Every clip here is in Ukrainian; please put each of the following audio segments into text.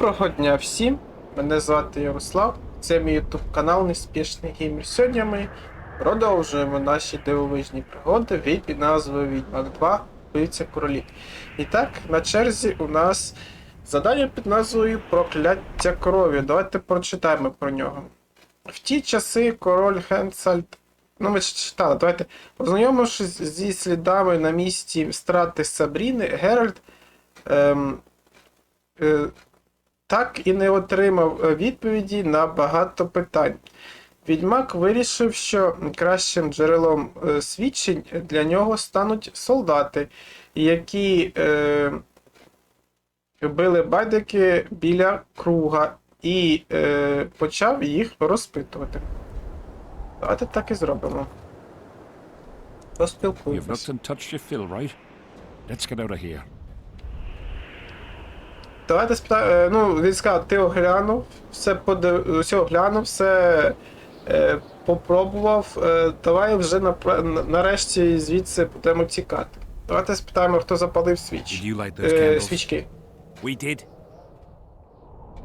Доброго дня всім! Мене звати Ярослав, це мій ютуб канал Неспішний Геймер. Сьогодні ми продовжуємо наші дивовижні пригоди від назви Відьмак 2 Вбивця королів. І так, на черзі у нас завдання під назвою Прокляття крові. Давайте прочитаємо про нього. В ті часи король Генсальд, ми читали, давайте, ознайомившись зі слідами на місці страти Сабріни, Геральт так і не отримав відповіді на багато питань. Відьмак вирішив, що кращим джерелом свідчень для нього стануть солдати, які били байдики біля круга, і почав їх розпитувати. Давайте так і зробимо. Поспілкуємося. Давайте спитаємо, він сказав, ти оглянув, все оглянув, все попробував, давай вже нарешті звідси будемо тікати. Давайте спитаємо, хто запалив свічки. We did.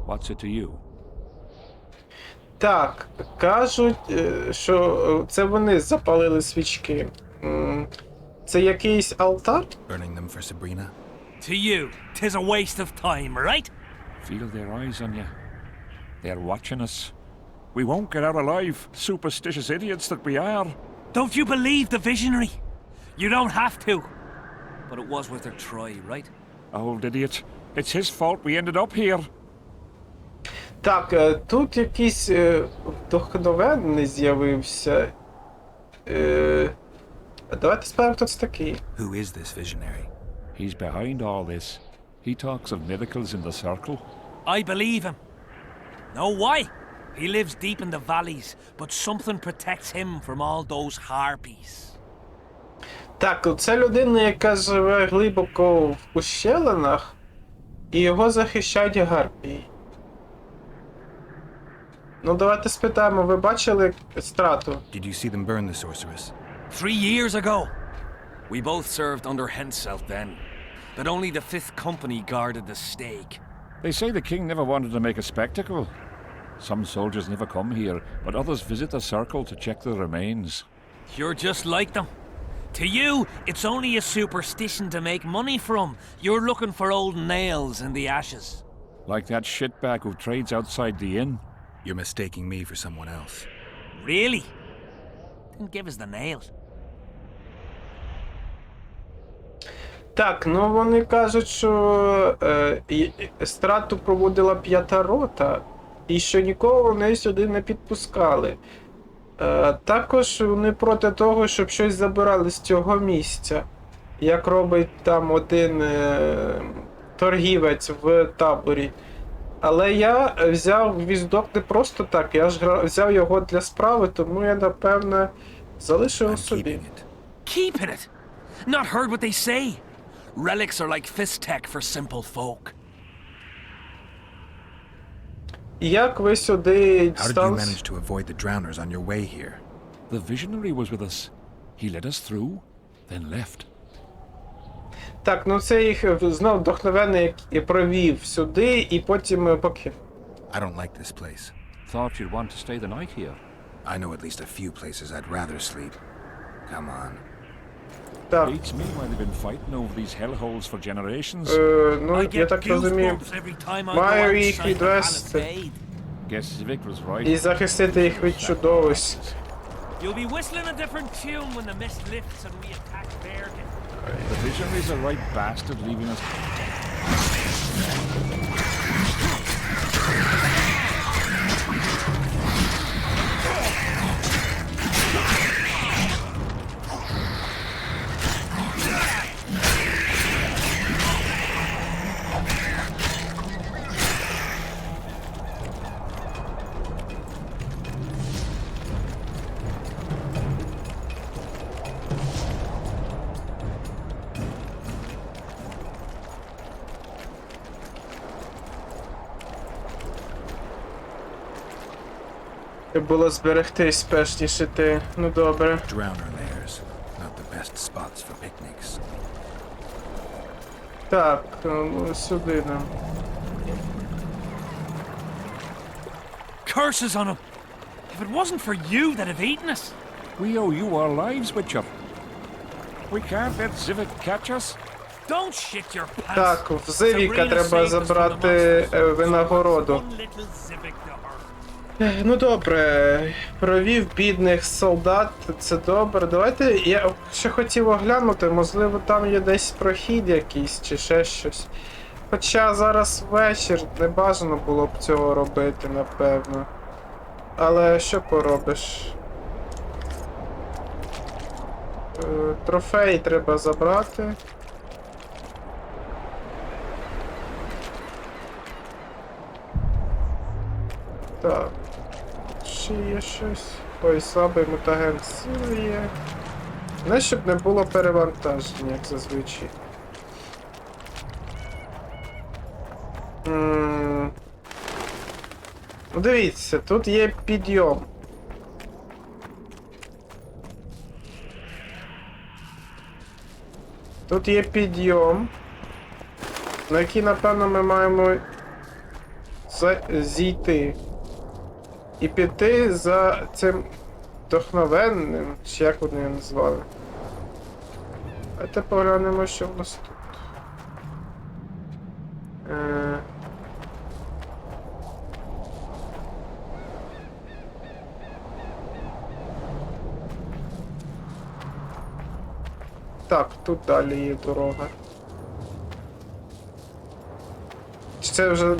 What's it to you? Так, кажуть, що це вони запалили свічки. Це якийсь алтар? Burning them for Sabrina. To you, 'tis a waste of time, right? Feel their eyes on you. They're watching us. We won't get out alive, superstitious idiots that we are. Don't you believe the visionary? You don't have to. But it was worth a try, right? Old idiot. It's his fault we ended up here. Так, тут якийсь вдохновенний з'явився. Давайте спитаємо, хто це такий. Who is this visionary? He's behind all this. He talks of miracles in the circle. I believe him. Know why? He lives deep in the valleys, but something protects him from all those harpies. Так, це людина, яка живе глибоко в ущелинах, і його захищають гарпії. Ну, давайте спитаємо, ви бачили страту? Did you see them burn the sorceress? 3 years ago. We both served under Henselt then, but only the 5th Company guarded the stake. They say the king never wanted to make a spectacle. Some soldiers never come here, but others visit the circle to check the remains. You're just like them. To you, it's only a superstition to make money from. You're looking for old nails in the ashes. Like that shitbag who trades outside the inn. You're mistaking me for someone else. Really? Then give us the nails. Так, ну вони кажуть, що страту проводила п'ята рота, і що нікого вони сюди не підпускали. Також вони проти того, щоб щось забирали з цього місця, як робить там один торгівець в таборі. Але я взяв віздок не просто так, я ж взяв його для справи, тому я, напевне, залишив його собі. Keeping it? Not heard what they say? Relics are like fist tech for simple folk. Як ви сюди How did you дістались? manage to avoid the drowners on your way here? The visionary was with us. He led us through, then left. Так, ну це їх знов вдохновений і провів сюди, і потім покинув. I don't like this place. Thought you'd want to stay the night here. I know at least a few places I'd rather sleep. Come on. Так, Beats me why they've been fighting over these hellholes for generations. ну I я get так розумію, goosebumps every time I go маю їх outside the відвести palisade. Guess Zivik was right. і захистити їх від чудовиськ. You'll be whistling a different tune when the mist lifts and we attack Vergen. The visionary's a right bastard leaving us. Було зберегтись, перш ніж іти. Ну добре. Drowner lairs, not the best spots for picnics. Так, ну, сюди нам. Curses on him! If it wasn't for you, they'd have eaten us. We owe you our lives, Witcher. We can't let Zivik catch us. Don't shit your pants. Так, в Зивіка треба забрати винагороду. Ну добре, провів бідних солдат, це добре. Давайте, я ще хотів оглянути, можливо там є десь прохід якийсь чи ще щось. Хоча зараз вечір, не бажано було б цього робити, напевно. Але що поробиш? Трофей треба забрати. Так. Ще є щось. Ой, слабий мутаген сили є. Не, щоб не було перевантаження, як зазвичай. Ну дивіться, тут є підйом. Тут є підйом, на який, напевно, ми маємо зійти. І піти за цим вдохновенним, чи як вони його назвали. Давайте поглянемо, що в нас тут. Так, тут далі є дорога. Чи це вже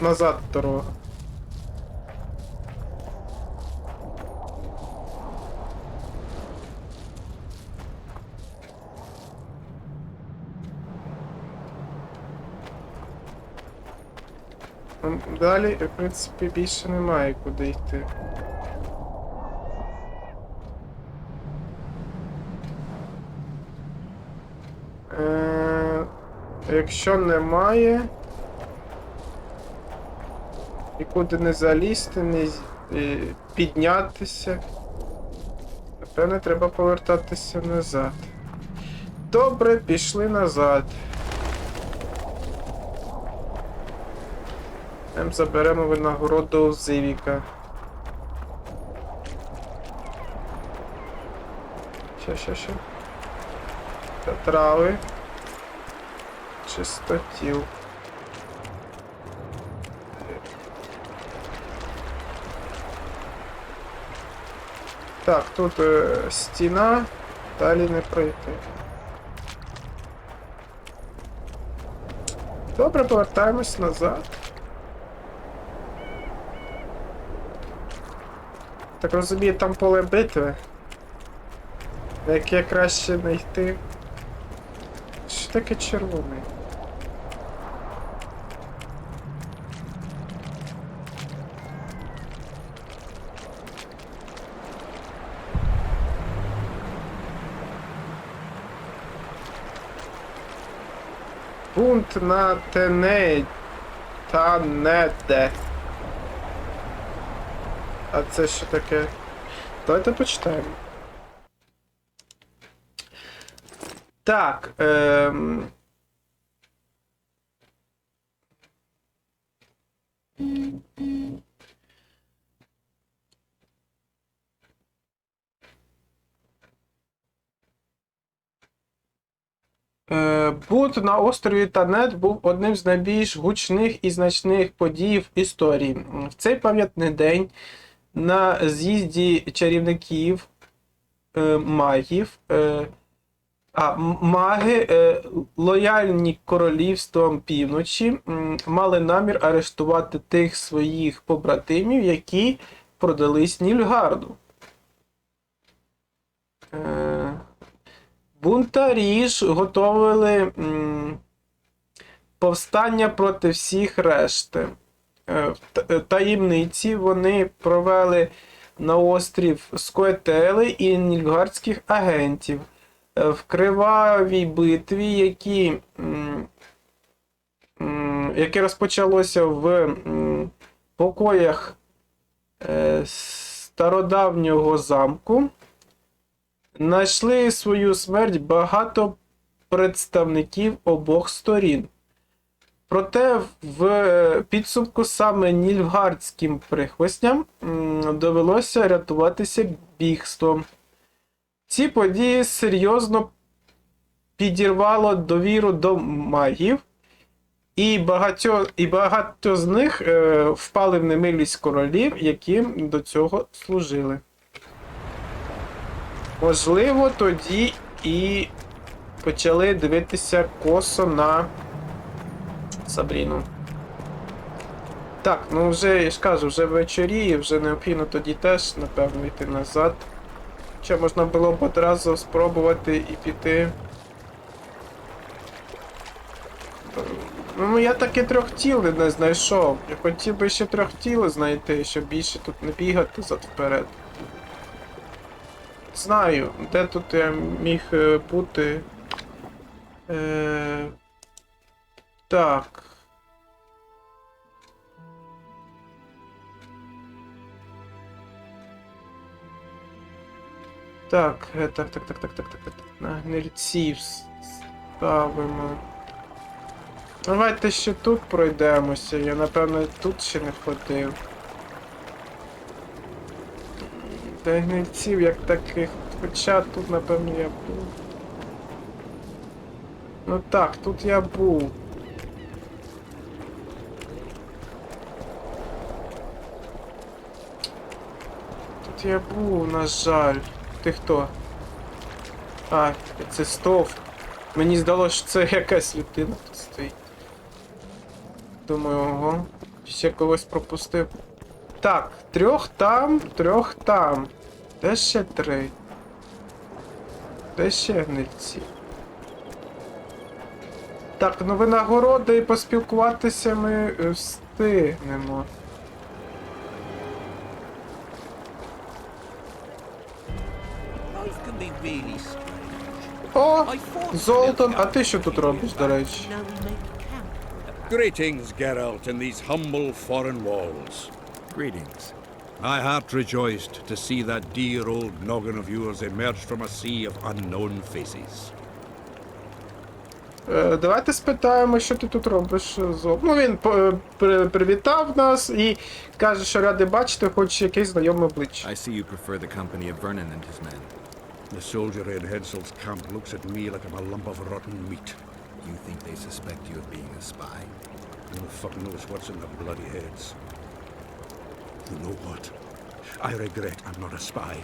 назад дорога? Далі, в принципі, більше немає куди йти. Якщо немає, нікуди не залізти, не піднятися, напевне, треба повертатися назад. Добре, пішли назад. Заберемо винагороду у Зивіка. Ще. Та трави. Чистотіл. Так, тут стіна, далі не пройти. Добре, повертаємось назад. Так розумію, там поле битви, на яке краще не йти. Що таке червоний? Бунт на Танеде. А це що таке? Давайте почитаємо. Так, бунт на острові Танет був одним з найбільш гучних і значних подій в історії. В цей пам'ятний день на з'їзді чарівників магів маги, лояльні королівством півночі, мали намір арештувати тих своїх побратимів, які продались Нільфгарду. Бунтарі ж готовили повстання проти всіх решти. В таємниці вони провели на острів Скоетели і нільфгардських агентів. В кривавій битві, яке розпочалося в покоях стародавнього замку, знайшли свою смерть багато представників обох сторін. Проте в підсумку саме нільфгардським прихвостням довелося рятуватися бігством. Ці події серйозно підірвало довіру до магів, і багато з них впали в немилість королів, яким до цього служили. Можливо, тоді і почали дивитися косо на Сабріну. Так, ну вже, я ж кажу, вже вечоріє, вже необхідно тоді теж, напевно, йти назад. Хоча можна було б одразу спробувати і піти. Ну, я таки 3 тіл не знайшов. Я хотів би ще 3 тіл знайти, щоб більше тут не бігати зад-вперед. Знаю, де тут я міг бути. Так. Так. На гнильців ставимо. Давайте ще тут пройдемося. Я, напевно, тут ще не ходив. Та гнильців як таких. Хоча тут, напевно, я був. Ну так, тут я був. Тут я був, на жаль. Ти хто? А, це стовп. Мені здалося, що це якась людина тут стоїть. Думаю, ого. Ще когось пропустив. Так, 3 там, 3 там. Де ще 3? Де ще гнильці? Так, ну винагороди і поспілкуватися ми встигнемо. О, Золтан, а ти що тут робиш, до речі? Greetings, Geralt, in these humble foreign walls. Greetings. My heart rejoiced to see that dear old noggin of yours emerge from a sea of unknown faces. Давайте спитаємо, що ти тут робиш, Зол. Ну, він привітав нас і каже, що радий бачити хоч якесь знайоме обличчя. I see you prefer the company of Vergen and his men. The soldiery in Hensel's camp looks at me like I'm a lump of rotten meat. You think they suspect you of being a spy? Who the fuck knows what's in their bloody heads? You know what? I regret I'm not a spy.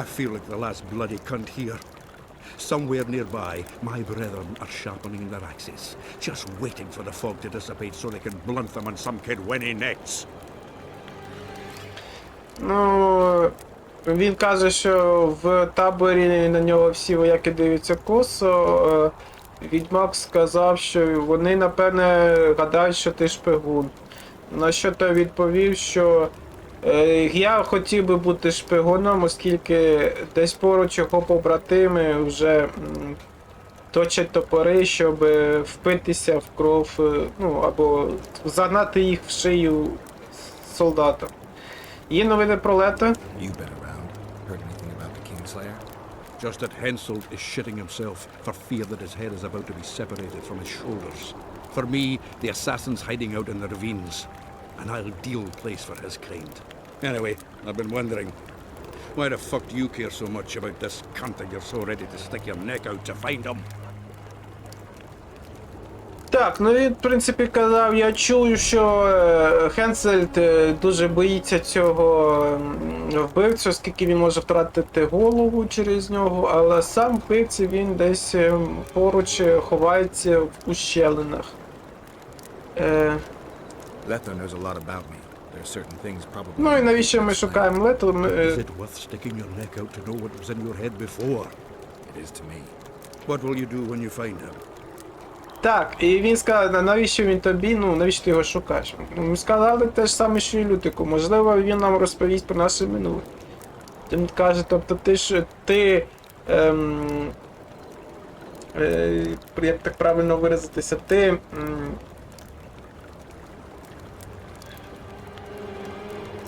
I feel like the last bloody cunt here. Somewhere nearby, my brethren are sharpening their axes, just waiting for the fog to dissipate so they can blunt them on some kid when he necks. Ну, він каже, що в таборі на нього всі вояки дивляться косо. Відьмак сказав, що вони, напевне, гадають, що ти шпигун. На що той відповів, що я хотів би бути шпигуном, оскільки десь поруч його побратими вже точать топори, щоб впитися в кров, ну, або загнати їх в шию солдатам. Є новини про лето? You've been around. Heard anything about the Kingslayer? Just that Henselt is shitting himself for fear that his head is about to be separated from his shoulders. For me, the assassin's hiding out in the ravines. An ideal place for his kind. Anyway, I've been wondering, why the fuck do you care so much about this cunt that you're so ready to stick your neck out to find him? Так, ну він, в принципі, казав, я чую, що Хенсельд дуже боїться цього вбивцю, оскільки він може втратити голову через нього, але сам вбивця, він десь поруч ховається в ущелинах. Letho knows a lot about me. There are certain things probably... Ну і навіщо ми шукаємо Лето? Is it worth sticking your neck out to know what was in your head before? It is to me. What will you do when you find him? Так, і він сказав, навіщо він тобі, ну навіщо ти його шукаєш? Ми сказали те ж саме, що і Лютику, можливо він нам розповість про наше минуле. Він каже, тобто як так правильно виразитися,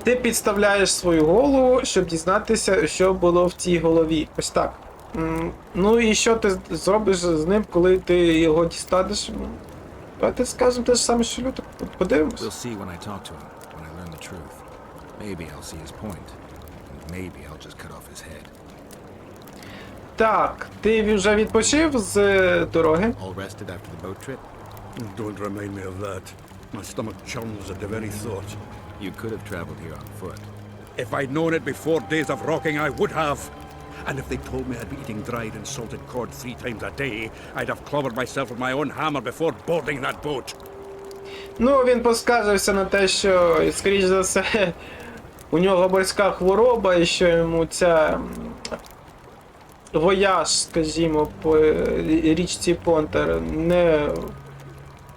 ти підставляєш свою голову, щоб дізнатися, що було в цій голові. Ось так. Ну і що ти зробиш з ним, коли ти його дістанеш? Давайте скажемо те ж саме, що люди. Подивимось. We'll see when I talk to him, when I learn the truth. Maybe I'll see his point. And maybe I'll just cut off his head. Так, ти вже відпочив з дороги? All rested after the boat trip? Don't remind me of that. My stomach churns at the very thought. You could have traveled here on foot. If I'd known it before days of rocking, I would have. And if they told me I'd be eating dried and salted cod 3 times a day, I'd have clobbered myself with my own hammer before boarding that boat. Ну, він поскаржився на те, що, скоріш за все, у нього морська хвороба, і що йому ця вояж, скажімо, по річці Понтер не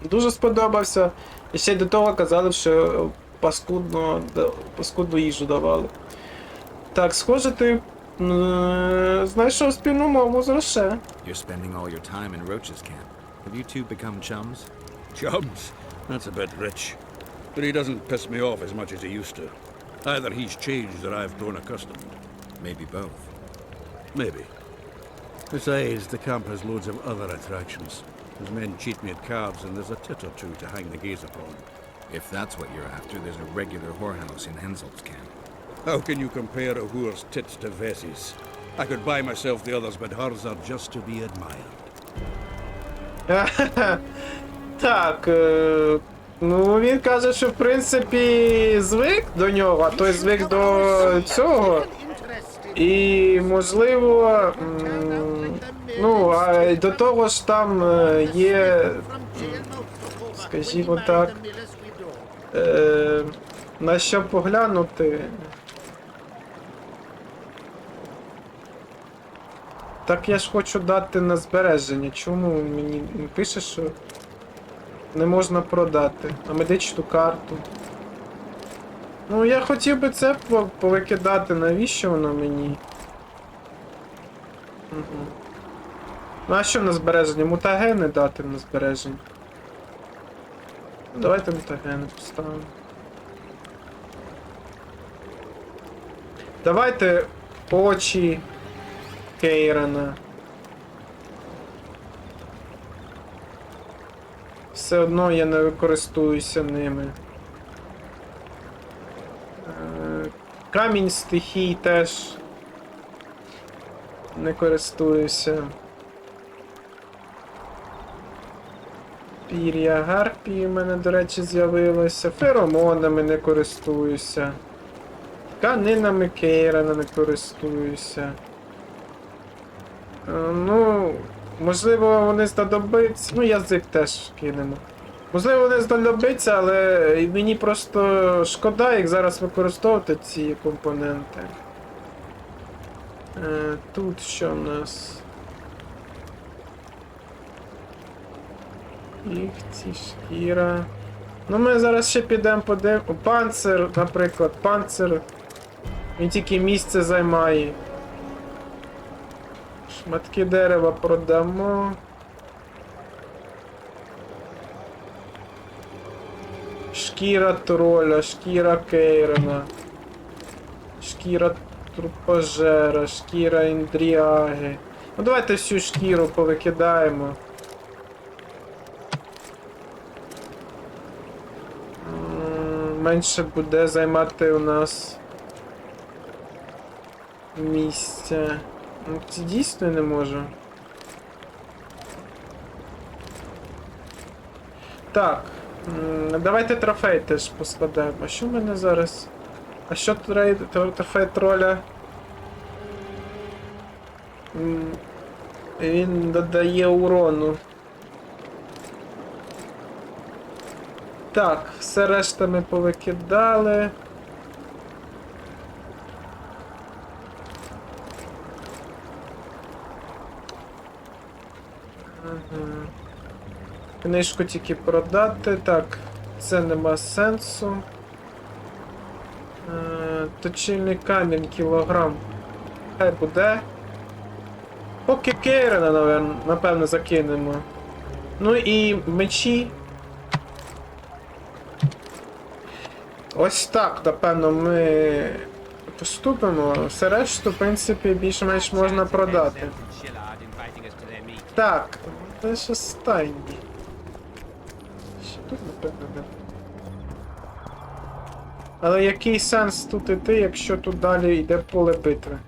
дуже сподобався. І ще й до того казали, що паскудну їжу давали. Так, схоже, ти знайшов спільну мову з Роше. You're spending all your time in Roach's camp. Have you two become chums? Chums? That's a bit rich. But he doesn't piss me off as much as he used to. Either he's changed or I've grown accustomed. Maybe both. Maybe. Besides, the camp has loads of other attractions. His men cheat me at cards, and there's a tit or two to hang the gaze upon. If that's what you're after, there's a regular whorehouse in Henselt's camp. How can you compare a whore's tits to Vessie's? I could buy myself the others, but hers are just to be admired. Так, ну він каже, що в принципі звик до нього, а той звик до цього. І можливо, ну, а до того ж там є, скажімо так, на що поглянути. Так я ж хочу дати на збереження. Чому мені не пише, що не можна продати? А медичну карту. Ну, я хотів би це повикидати. Навіщо воно мені? Угу. Ну, а що на збереження? Мутагени дати на збереження. Ну, давайте мутагени поставимо. Давайте очі Кейрана. Все одно я не користуюся ними. Камінь стихій теж не користуюся. Пір'я гарпії в мене, до речі, з'явилося. Феромонами не користуюся. Тканинами Кейрана не користуюся. Ну, можливо, вони знадобиться. Ну, язик теж кинемо. Можливо, вони знадобиться, але мені просто шкода їх зараз використовувати, ці компоненти. Тут що в нас? Кігті, шкіра. Ну, ми зараз ще підемо подивимося. Панцир, наприклад, панцир. Він тільки місце займає. Шматки дерева продамо. Шкіра троля, шкіра Кейрана. Шкіра трупожера, шкіра індріаги. Ну давайте всю шкіру повикидаємо. Менше буде займати у нас місця. Ну, це дійсно не можу. Так. Давайте трофей теж поскладаємо. А що в мене зараз? А що трофей троля? Він додає урону. Так, все решта ми повикидали. Книжку тільки продати. Так, це нема сенсу. Точильний камінь, кілограм. Хай буде. Поки Кейрена, напевно, закинемо. Ну і мечі. Ось так, напевно, ми поступимо. Все решту, в принципі, більш-менш можна продати. Так, це ж останній. впевнений. Але який сенс тут іти, якщо тут далі йде поле битви?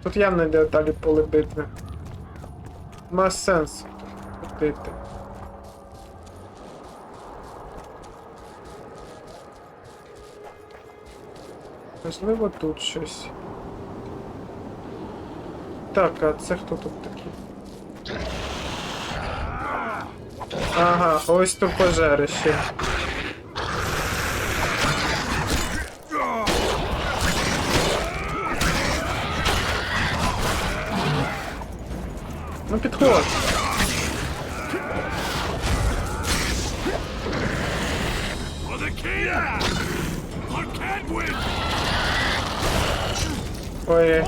Тут явно йде далі поле битви. Нема сенсу тут йти. Можливо, тут щось. Так, а це хто тут такий? Ага, ось тут пожарище. Ну підходь. Ой.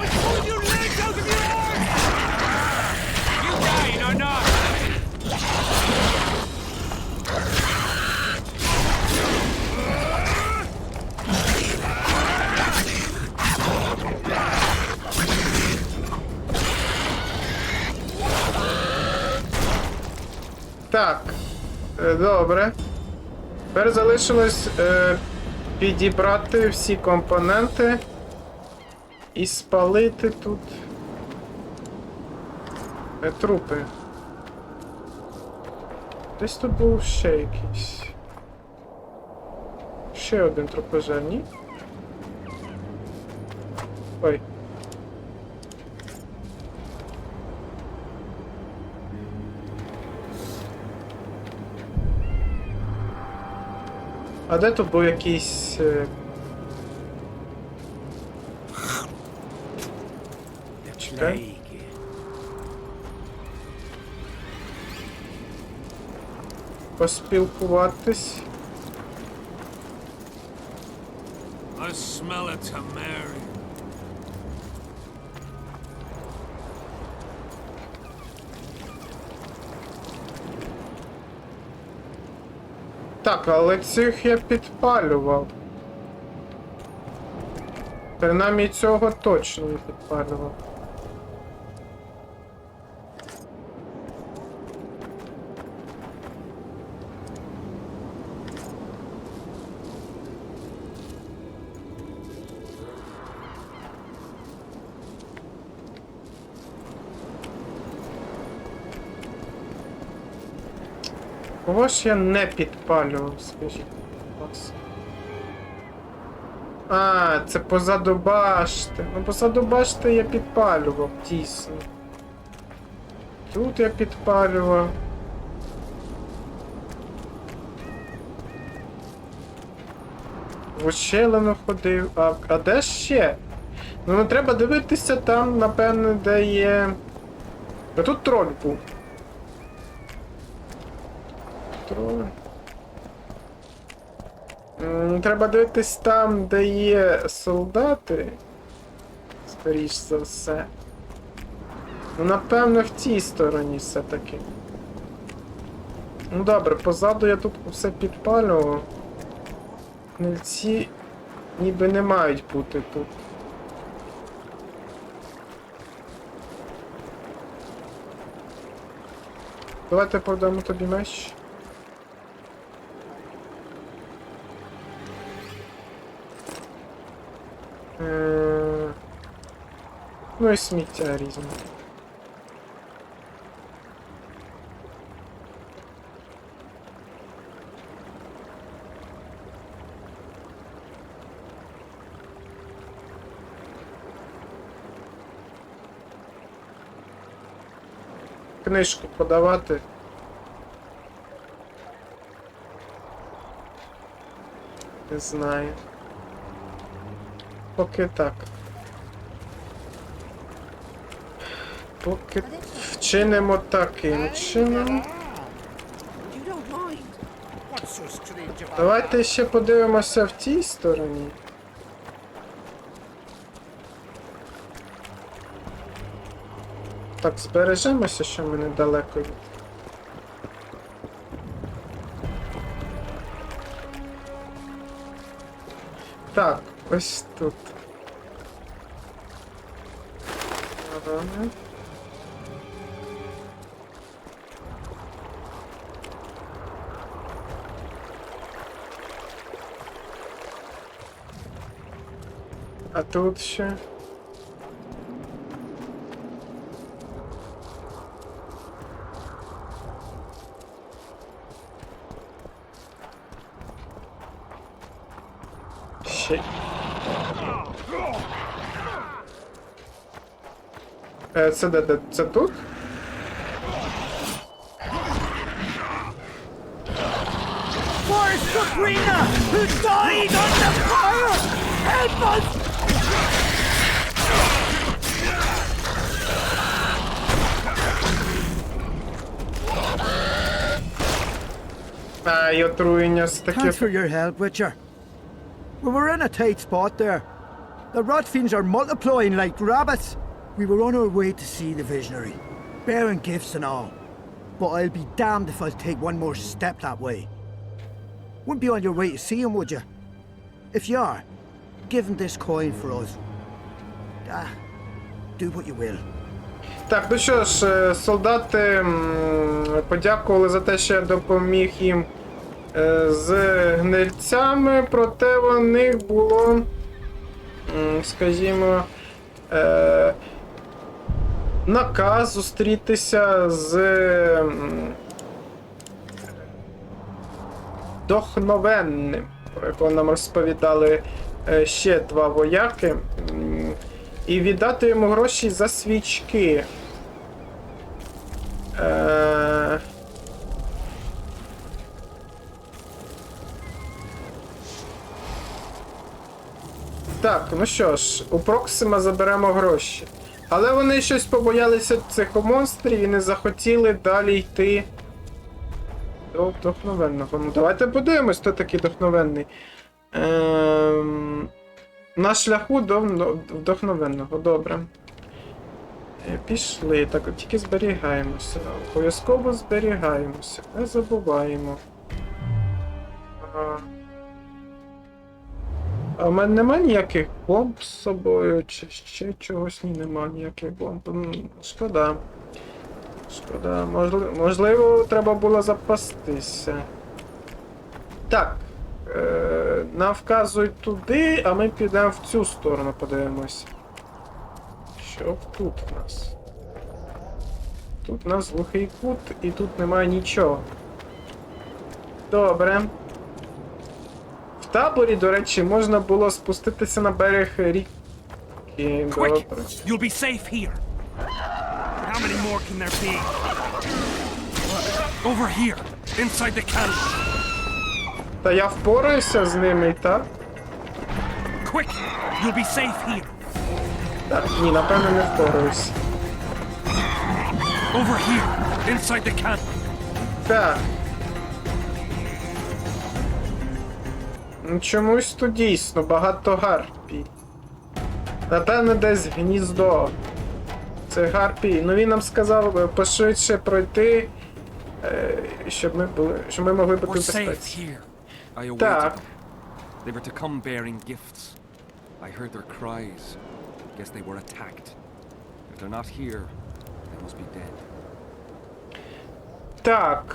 Так, добре. Тепер залишилось підібрати всі компоненти і спалити тут трупи. Десь тут був ще якийсь. Ще один трупожер, ні? Ой. А де тут був якийсь... Чекай. Поспілкуватись. I smell a tamari. Так, але цих я підпалював. Принаймні цього точно не підпалював. Кого ж я не підпалював, скажіть, будь ласка. А, це позаду башти. Ну, позаду башти я підпалював, дійсно. Тут я підпалював. В ущелину ходив. А де ще? Ну, не треба дивитися там, напевно, де є... А тут троль був. Треба дивитись там, де є солдати. Скоріш за все. Ну, напевно, в тій стороні все-таки. Ну добре, позаду я тут все підпалював. Ці ніби не мають бути тут. Давайте продамо тобі меч. Ну і сміття різне. Книжку подавати. Не знаю. Поки так. Поки вчинимо таким чином. Давайте ще подивимося в тій стороні. Так, збережемося, що ми недалеко від. Так, ось тут. Ага. А тут ще. Ще. Це де? Це тут? Where's Sabrina, who died under fire? Help us! І отруєння з таке. Thanks for your help, Witcher. We were in a tight spot there. The rot fiends are multiplying like rabbits. We were on our way to see the visionary, bearing gifts and all. But I'll be damned if I'll take one more step that way. Wouldn't be on your way to see him, would you? If you are, give him this coin for us. Do what you will. Так, ну що ж, солдати подякували за те, що я допоміг їм з гнильцями, проте у них було, скажімо, наказ зустрітися з Вдохновенним, про якого нам розповідали ще два вояки, і віддати йому гроші за свічки. Так, ну що ж, у Проксима заберемо гроші. Але вони щось побоялися цих монстрів і не захотіли далі йти до Вдохновенного. Ну давайте подивимось, хто такий Вдохновенний. На шляху до Вдохновенного, добре. Пішли, так, тільки зберігаємося. Обов'язково зберігаємося, не забуваємо. А в мене нема ніяких бомб з собою, чи ще чогось? Ні, нема ніяких бомб. Шкода. Шкода, можливо, треба було запастися. Так. Нам вказують туди, а ми підемо в цю сторону, подивимося. Що тут у нас? Тут у нас глухий кут, і тут немає нічого. Добре. В таборі, до речі, можна було спуститися на берег ріки. Quick! You'll be safe here. How many more can there be? Over here, inside the canal. Та я впораюся з ними, так? Quick! You'll be safe here. Так, ні, напевно не впораюся. Over here, inside the canal. Так. Ну, чомусь тут дійсно багато гарпій. Напевно, десь гніздо. Це гарпій. Ну він нам сказав пошвидше пройти, щоб ми могли бути в We're safe безпеці. here. I awaited Так. them. They were to come bearing gifts. I heard their cries. Guess they were attacked. If they're not here, they must be dead. Так.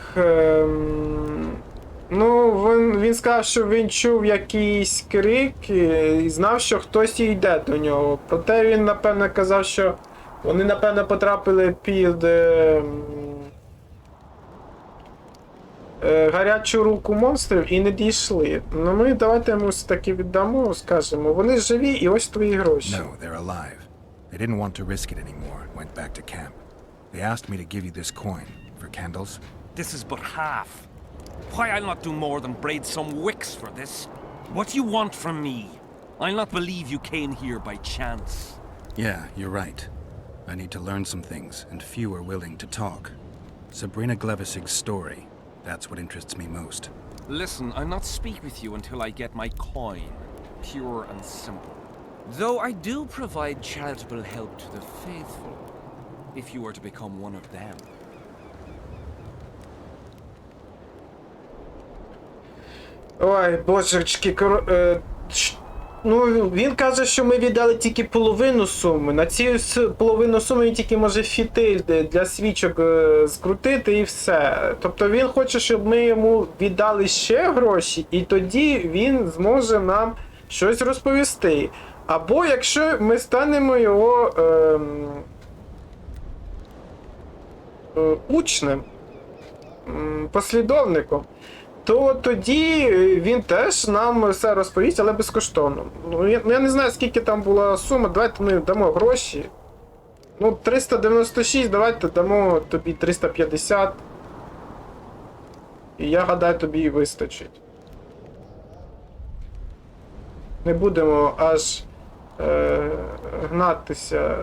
Ну, він сказав, що він чув якийсь крик і знав, що хтось йде до нього. Проте він, напевно, казав, що вони, напевно, потрапили під гарячу руку монстрів і не дійшли. Ну ми давайте йому все-таки віддамо, скажемо. Вони живі і ось твої гроші. No, they're alive. They didn't want to risk it anymore and went back to camp. They asked me to give you this coin for candles. This is but half. Why, I'll not do more than braid some wicks for this. What do you want from me? I'll not believe you came here by chance. Yeah, you're right. I need to learn some things, and few are willing to talk. Sabrina Glevisig's story, that's what interests me most. Listen, I'll not speak with you until I get my coin. Pure and simple. Though I do provide charitable help to the faithful, if you were to become one of them. Ой, божечки, ну, він каже, що ми віддали тільки половину суми. На цю половину суми він тільки може фітиль для свічок скрутити і все. Тобто він хоче, щоб ми йому віддали ще гроші, і тоді він зможе нам щось розповісти. Або якщо ми станемо його учнем, послідовником, то тоді він теж нам все розповість, але безкоштовно. Ну, я не знаю, скільки там була сума, давайте ми дамо гроші. Ну, 396, давайте дамо тобі 350. І я гадаю, тобі і вистачить. Не будемо аж гнатися.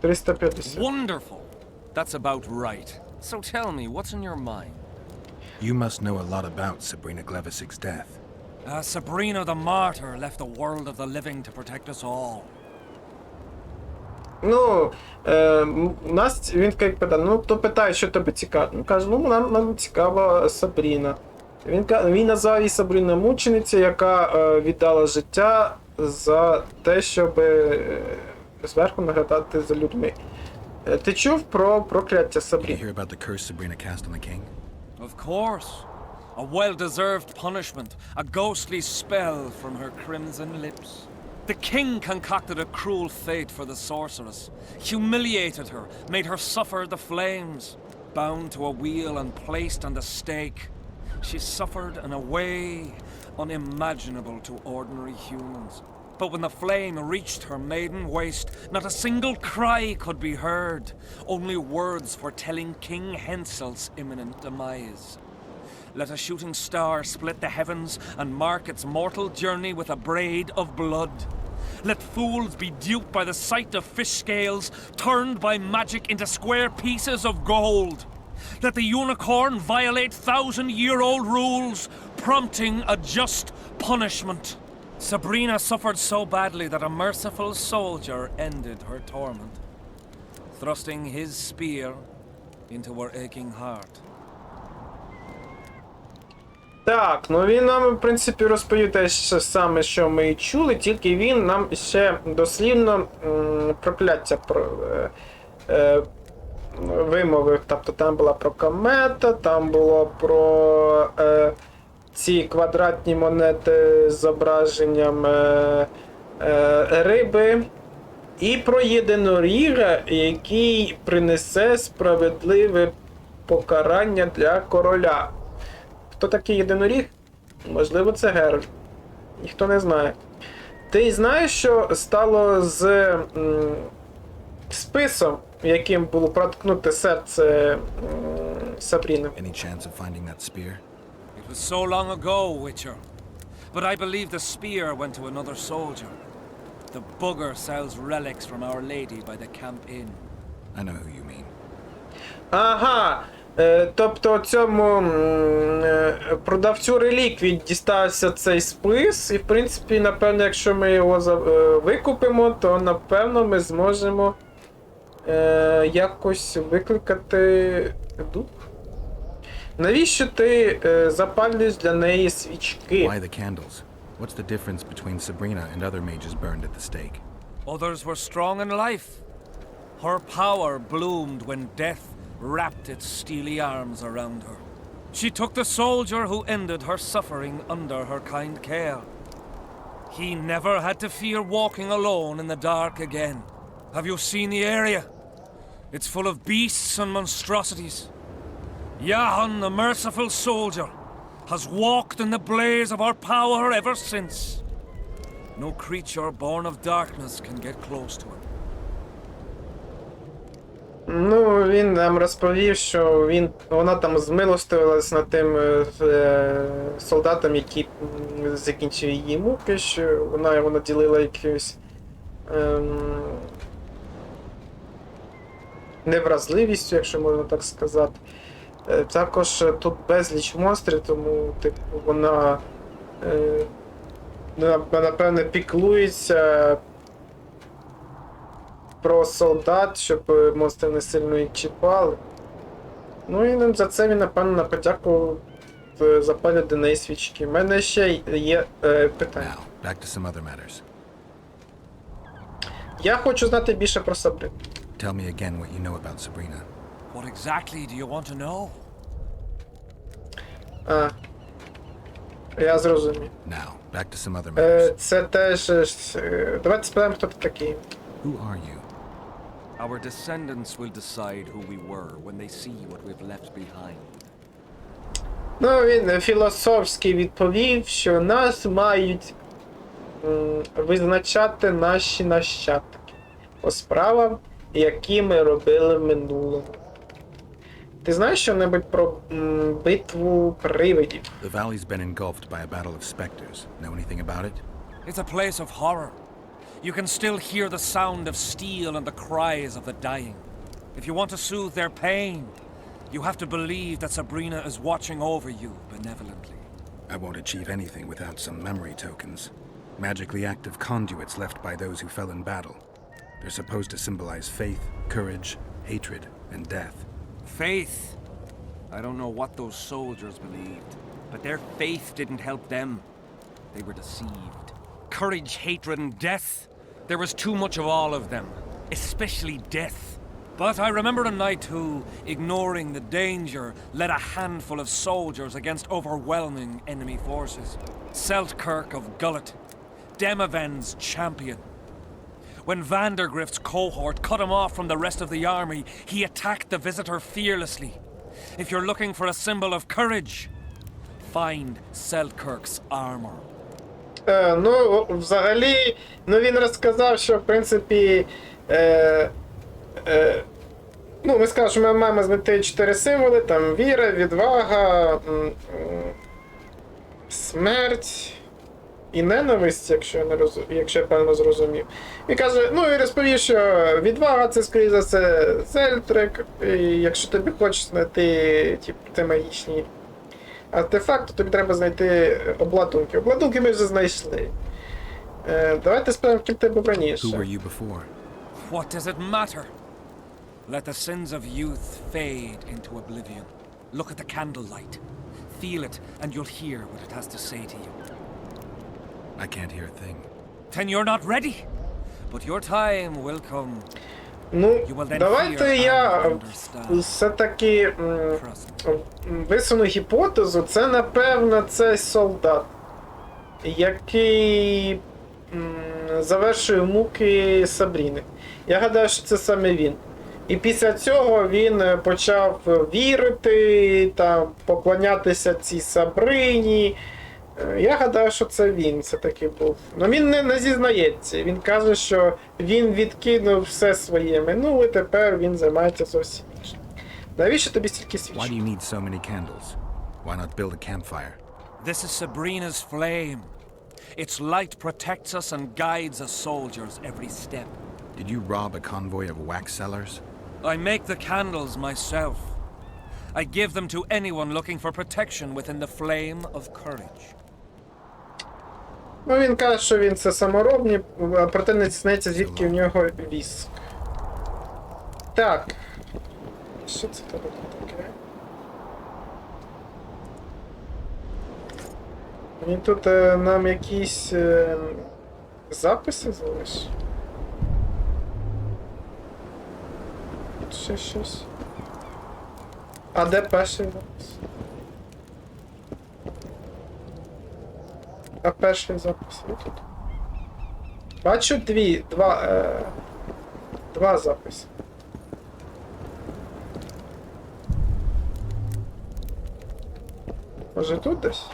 350. Wonderful! That's about right. So tell me, what's in your mind? You must know a lot about Sabrina Glevisig's death. Sabrina the Martyr left the world of the living to protect us all. Ну, нас, він питає, ну, то питає, що тобі цікаво. Він каже, ну, нам цікава Сабріна. Він назвав її Сабріна мучениця, яка віддала життя за те, щоб зверху наглядати за людьми. Ти чув про прокляття Did you Сабріни? hear about the curse Sabrina cast on the king? Of course. A well-deserved punishment, a ghostly spell from her crimson lips. The king concocted a cruel fate for the sorceress, humiliated her, made her suffer the flames. Bound to a wheel and placed on the stake, she suffered in a way unimaginable to ordinary humans. But when the flame reached her maiden waist, not a single cry could be heard, only words foretelling King Hensel's imminent demise. Let a shooting star split the heavens and mark its mortal journey with a braid of blood. Let fools be duped by the sight of fish scales, turned by magic into square pieces of gold. Let the unicorn violate thousand-year-old rules, prompting a just punishment. Sabrina suffered so badly that a merciful soldier ended her torment, thrusting his spear into her aching heart. Так, ну він нам, в принципі, розповів те саме, що ми і чули, тільки він нам ще дослівно прокляття вимовив. Тобто там була про комета, там було про ці квадратні монети з зображенням риби, і про єдиноріга, який принесе справедливе покарання для короля. Хто такий єдиноріг? Можливо, це Геральт. Ніхто не знає. Ти знаєш, що стало з списом, яким було проткнуте серце Сабріни? Any chance of finding that spear? It was so long ago, Witcher. But I believe the spear went to another soldier. The bugger sells relics from Our Lady by the Camp Inn. I know who you mean. Ага. Тобто цьому продавцю реліквій дістався цей спис, і в принципі, напевно, якщо ми його викупимо, то напевно ми зможемо якось викликати дух. Навіщо ти запалюєш для неї свічки? Why the candles? What's the difference between Sabrina and other mages burned at the stake? Others were strong in life. Her power bloomed when death wrapped its steely arms around her. She took the soldier who ended her suffering under her kind care. He never had to fear walking alone in the dark again. Have you seen the area? It's full of beasts and monstrosities. Jahan, the merciful soldier, has walked in the blaze of our power ever since. No creature born of darkness can get close to him. Ну, він нам розповів, що вона там змилостивилась над тим солдатом, який закінчив її муки, що вона його наділила якоюсь невразливістю, якщо можна так сказати. Також тут безліч монстрів, тому типу, вона напевне піклується про солдат, щоб монстри не сильно їх чіпали. Ну і за це він, напевно, на подяку запалює до неї свічки. У мене ще є питання. Now, back to some other matters. Я хочу знати більше про Сабрину. Tell me again what you know about Sabrina. What exactly do you want to know? Я зрозумів. Now, back to some other matters. Це теж... Давайте спитаємо, хто ти такий. Who are you? Our descendants will decide who we were when they see what we've left behind. Ну, він філософськи відповів, що нас мають визначати наші нащадки по справам, які ми робили в минулому. Ти знаєш що-небудь про битву привидів? The valley's been engulfed by a battle of specters. Know anything about it? It's a place of horror. You can still hear the sound of steel and the cries of the dying. If you want to soothe their pain, you have to believe that Sabrina is watching over you benevolently. I won't achieve anything without some memory tokens. Magically active conduits left by those who fell in battle. They're supposed to symbolize faith, courage, hatred, and death. Faith. I don't know what those soldiers believed, but their faith didn't help them. They were deceived. Courage, hatred, and death. There was too much of all of them, especially death. But I remember a knight who, ignoring the danger, led a handful of soldiers against overwhelming enemy forces. Seltkirk of Gullet, Demaven's champion. When Vandergrift's cohort cut him off from the rest of the army, he attacked the visitor fearlessly. If you're looking for a symbol of courage, find Seltkirk's armor. Ну, взагалі, він розказав, що, в принципі, ну, ми скажемо, що ми маємо знайти 4 символи, там, віра, відвага, смерть і ненависть, якщо я правильно зрозумів. Він каже, ну, і розповів, що відвага, це, скоріше за все, Зельтрик, і якщо тобі хочеш знайти, ті магічні артефакт, то тобі треба знайти обладунки. Обладунки ми вже знайшли. Давайте спитаємо, ким ти був раніше. Who were you before? What does it matter? Let the sins of youth fade into oblivion. Look at the candlelight. Feel it, and you'll hear what it has to say to you. I can't hear a thing. Then you're not ready. But your time will come. Ну, You will then давайте hear я and understand. все-таки Present. висуну гіпотезу. Це, напевно, цей солдат, який завершує муки Сабріни. Я гадаю, що це саме він. І після цього він почав вірити, там, поклонятися цій Сабрині. Я гадаю, що це він все-таки був. Ну він не зізнається. Він каже, що він відкинув все своє минуле, тепер він займається зовсім іншим. Навіщо тобі стільки Why do свічок? you need so many candles? Why not build a campfire? This is Sabrina's flame. Its light protects us and guides us soldiers every step. Did you rob a convoy of wax sellers? I make the candles myself. I give them to anyone looking for protection within the flame of courage. Ну він каже, що він це саморобні, а проте не дізнається, звідки в нього віск. Так. Що це таке? Він тут нам якісь записи залишив. Ще щось. А де перший запис? А перший запис є тут? Бачу два записи. Може тут десь?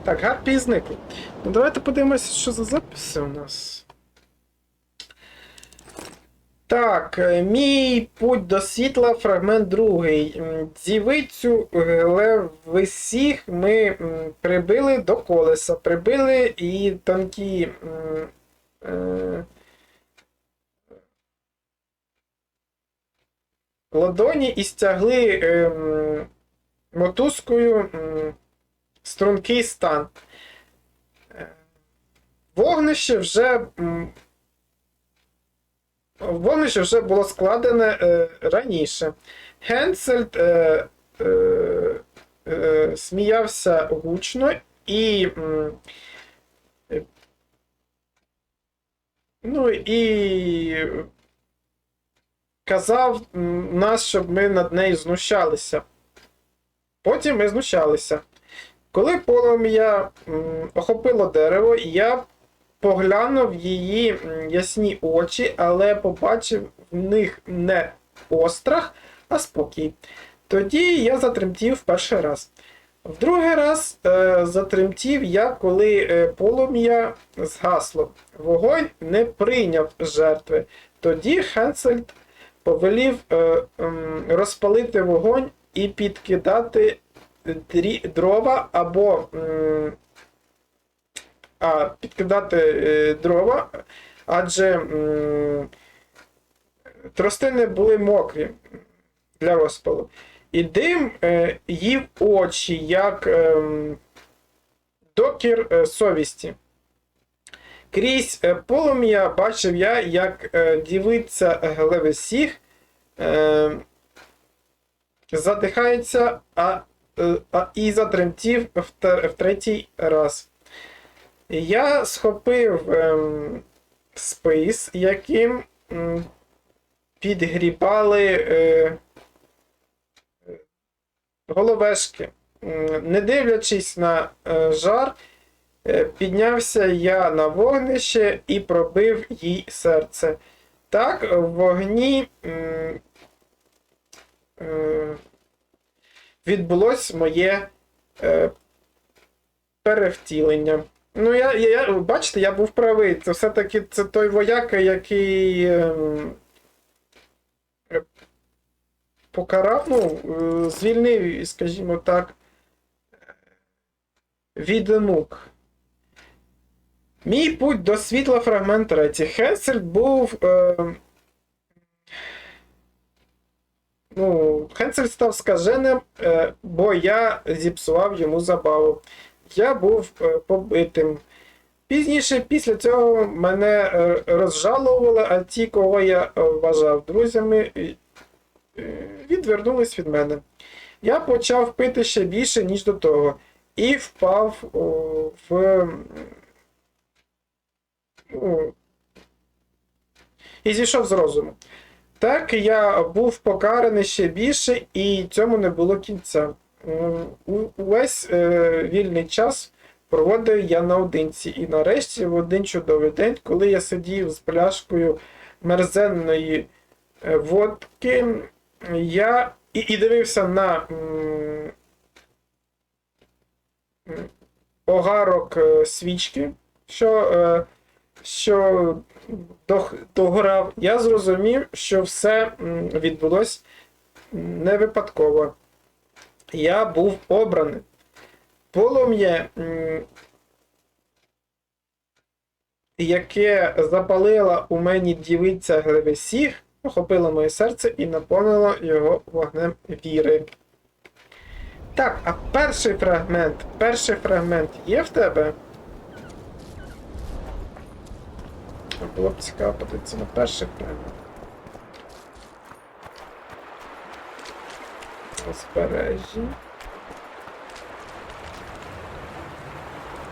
Так, гарпії зникли. Ну давайте подивимося, що за записи у нас. Так, мій путь до світла, фрагмент 2. Дівицю Левисіх ми прибили до колеса, прибили і тонкі ладоні і стягли мотузкою стрункий стан. Вогнище вже було складене раніше. Генсельд сміявся гучно, і Ну і казав нас, щоб ми над нею знущалися. Потім ми знущалися. Коли полум'я охопило дерево, я поглянув в її ясні очі, але побачив в них не острах, а спокій. Тоді я затремтів перший раз. В другий раз затремтів я, коли полум'я згасло. Вогонь не прийняв жертви. Тоді Хенсельд повелів розпалити вогонь і підкидати дрова або підкидати дрова, адже тростини були мокрі для розпалу. І дим їв очі, як докір совісті. Крізь полум'я бачив я, як дівиця Глевесіх задихається, і затремтів в третій раз. Я схопив спис, яким підгрібали головешки. Не дивлячись на жар, піднявся я на вогнище і пробив їй серце. Так в вогні відбулось моє перевтілення. Ну, бачите, я був правий. Це все-таки це той вояка, який покарав, звільнив, скажімо так, від мук. Мій путь до світла, фрагмент 3. Хенсельд був... Хенсельд став скаженим, бо я зіпсував йому забаву. Я був побитим. Пізніше, після цього, мене розжалували, а ті, кого я вважав друзями, відвернулись від мене. Я почав пити ще більше, ніж до того, і впав і зійшов з розуму. Так, я був покараний ще більше, і цьому не було кінця. Увесь вільний час проводив я наодинці. І нарешті в один чудовий день, коли я сидів з пляшкою мерзенної водки, я і дивився на огарок свічки, що догорав, я зрозумів, що все відбулось не випадково. Я був обраний. Полум'я, яке запалила у мені дівиця Глевесіх, охопило моє серце і наповнило його вогнем віри. Так, а перший фрагмент є в тебе? Було б цікаво подивитися на перший фрагмент. Розбережі.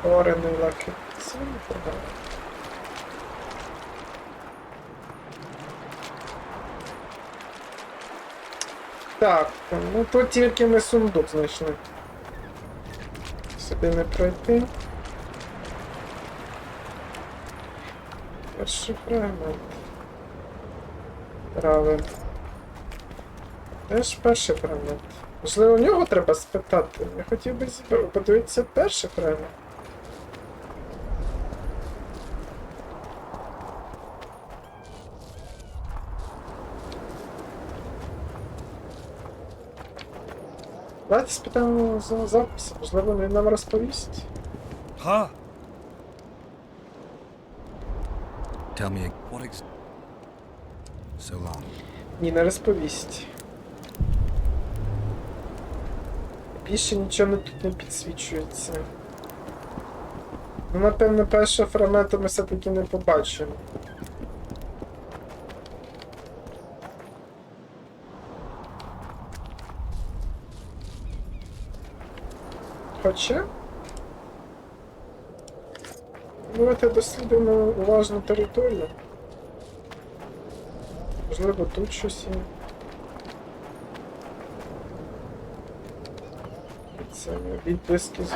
Орений лаки. Це не погано. Так, ну тут тільки ми сундук знайшли. Сюди не пройти. Перший фрагмент. Правильно. Де ж перший фрагмент? Можливо, в нього треба спитати. Я хотів би подивитися перший фрагмент. Давайте спитаємо за запис. Можливо, він нам розповість. Huh? Tell me What so long. Ні, не розповість. Більше нічого тут не підсвічується. Ну, напевно, першого фрагменту ми все-таки не побачимо. Хоча? Давайте дослідимо уважно територію. Можливо, тут щось є. Це відписки з...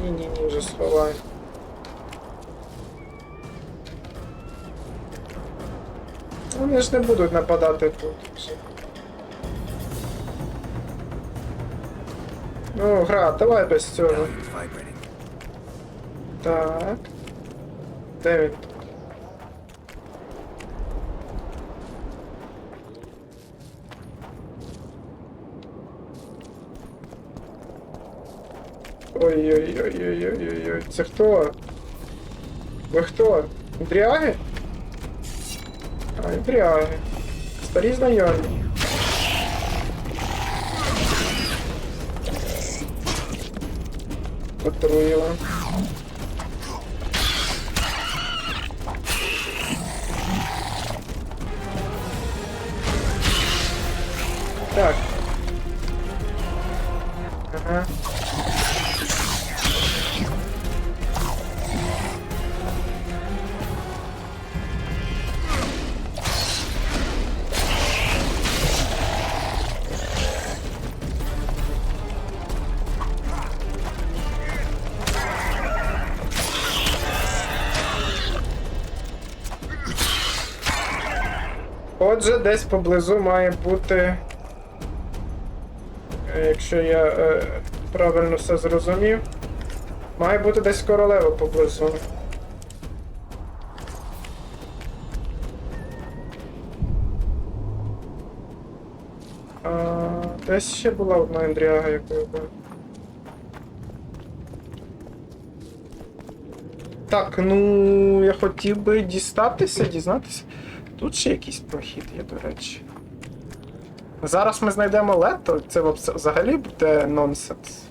ні, вже сховаю. Вони ж не будуть нападати тут вже. Ну, гра, давай без цього. Vibrating. Так. Де він? Ой-ой-ой-ой-ой-ой. Це хто? Ви хто? Інтріаги? А, інтріаги. Старі знайомі. Отруїла. Так. Ага. Отже, десь поблизу має бути, якщо я правильно все зрозумів, має бути десь королева поблизу. Десь ще була одна інтріага, яку я бачив. Так, ну, я хотів би дізнатися. Тут ще якийсь прохід є, до речі. Зараз ми знайдемо лето, це взагалі буде нонсенс.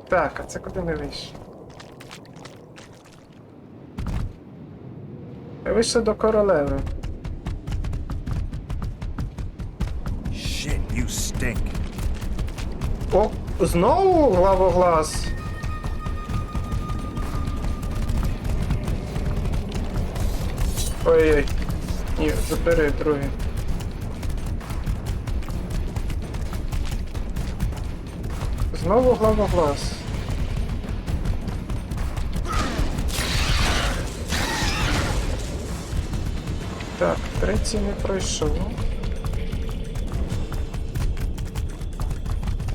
Так, а це куди не вийшов? Я вийшов до королеви. Shit, you stink. О, знову главоглаз. Ой-ой. Ні, забери другий. Знову главоглаз. Так, третій не пройшов.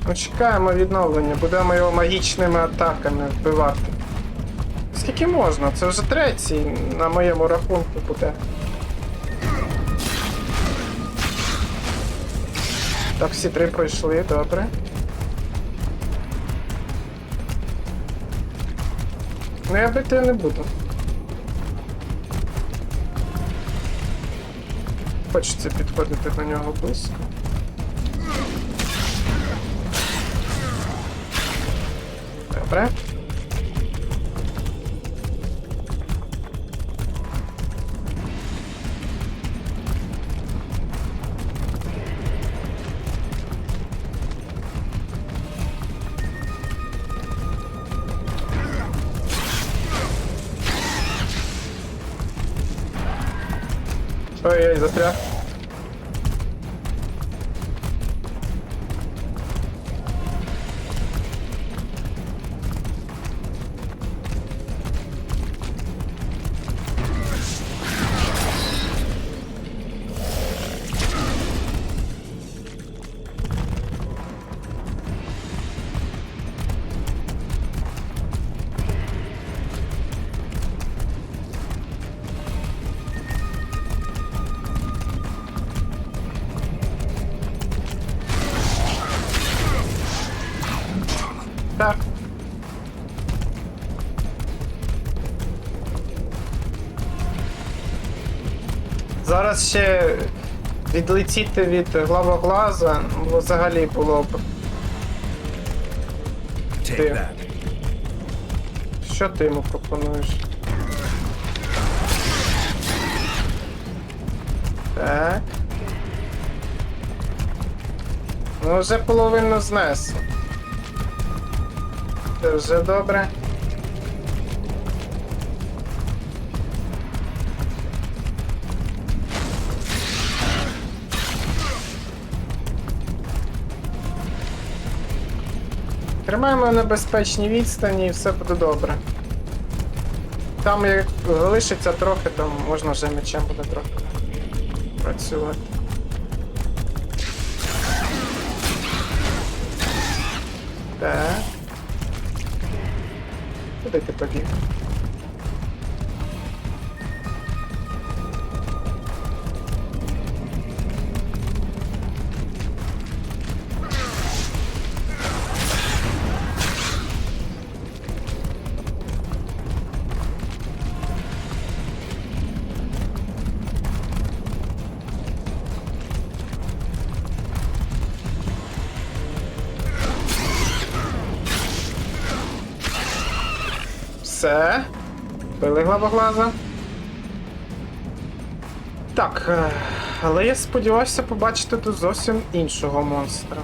Ну, чекаємо відновлення, будемо його магічними атаками вбивати. Скільки можна? Це вже третій на моєму рахунку буде. Так, всі три пройшли, добре. Ну я бити не буду. Хочеться підходити до нього близько. Добре. Ой-ой, застряг. Так. Зараз ще відлетіти від главоглаза, взагалі було б. Take that. Що ти йому пропонуєш? Так. Ну, вже половину знесу. Це вже добре. Тримаємо на безпечній відстані і все буде добре. Там як залишиться трохи, там можна вже мечем буде трохи працювати. Так. Куди ти побіг? Все. Били главоглаза. Так, але я сподіваюся побачити тут зовсім іншого монстра.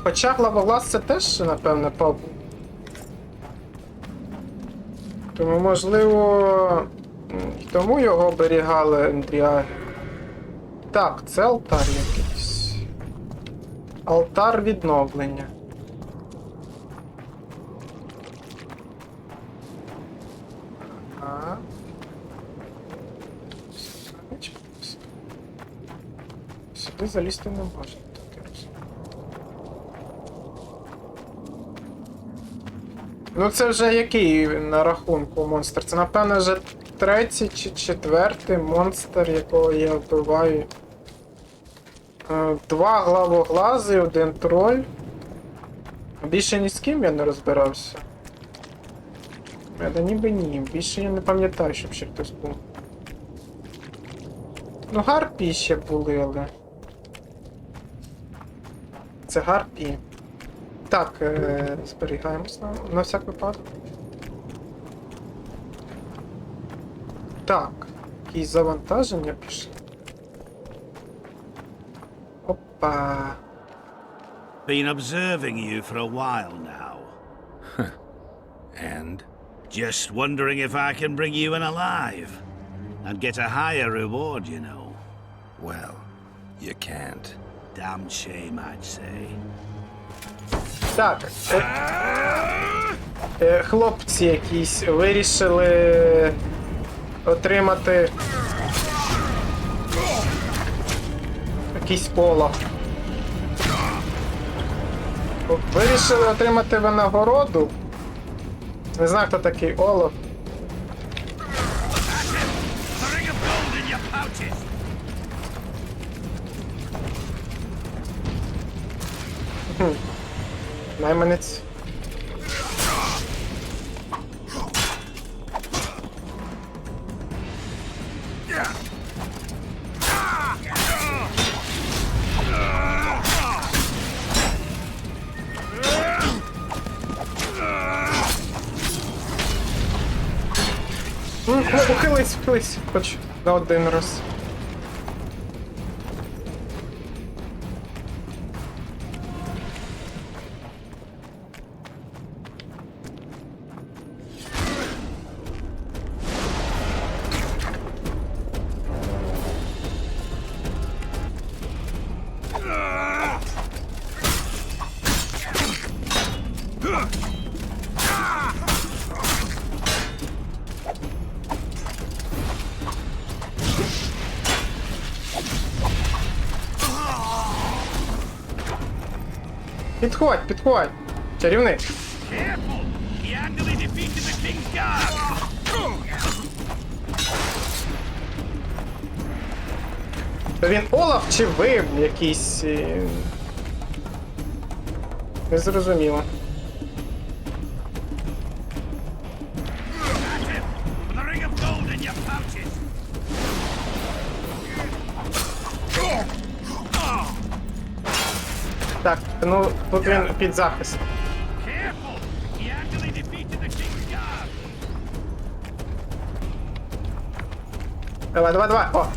Хоча главоглаз це теж, напевне, павук. Тому, можливо, тому його оберігали ембріаги. Так, це алтар якийсь. Алтар відновлення. Сюди залізти не можна, так я розумію. Ну це вже який на рахунку монстр? Це напевно вже третій чи четвертий монстр, якого я вбиваю. Два главоглази, один троль. Більше ні з ким я не розбирався. Ніби ні, більше я не пам'ятаю, щоб ще хтось був. Ну гарпії ще були, але... Це гарпії. Так, зберігаємось на всяк випадок. Так, якісь завантаження пішли. Опа. Been observing you for a while now. And? Just wondering if I can bring you in alive. And get a higher reward, you know. Well, you can't. Damn shame, I'd say. Так, хлопці якісь вирішили отримати якийсь олов. Вирішили отримати винагороду. Не знаю, хто такий олов. Найманець. Ухились, хоч на один раз. Підходь, чарівник. То він Олаф чи ви якийсь... Незрозуміло. Так, ну тут він під захист. Давай, давай, давай! О!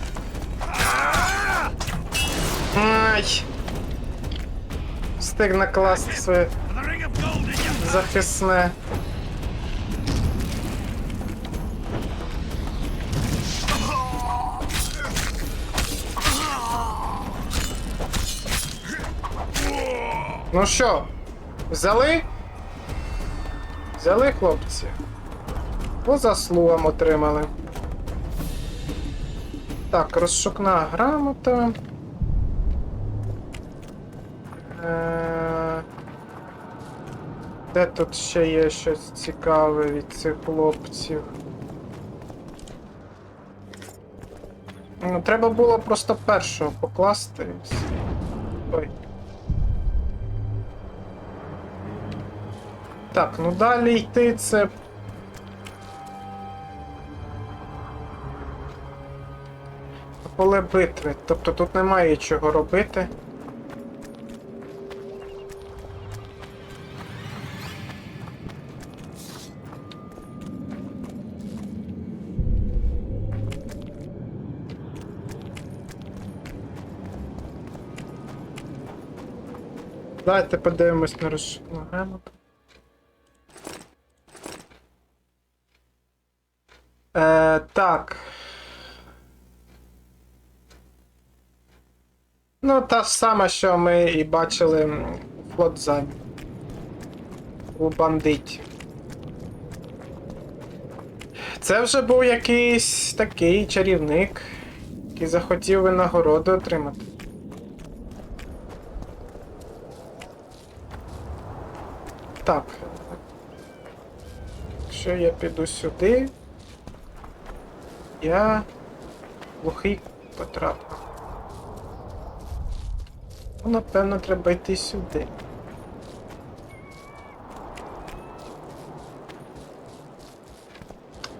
Ай! Встиг накласти своє захисне. Ну що, взяли? Взяли, хлопці? По заслугам отримали. Так, розшукна грамота. Де тут ще є щось цікаве від цих хлопців? Ну, треба було просто першого покласти. Ой. Так, ну далі йти це... Поле битви. Тобто тут немає чого робити. Давайте подивимось на розшукну грамоту. Так. Ну, та ж сама, що ми і бачили в флотзамі. У бандитів. Це вже був якийсь такий чарівник, який захотів винагороду отримати. Так. Якщо я піду сюди, я глухий потрапив. Ну, напевно, треба йти сюди.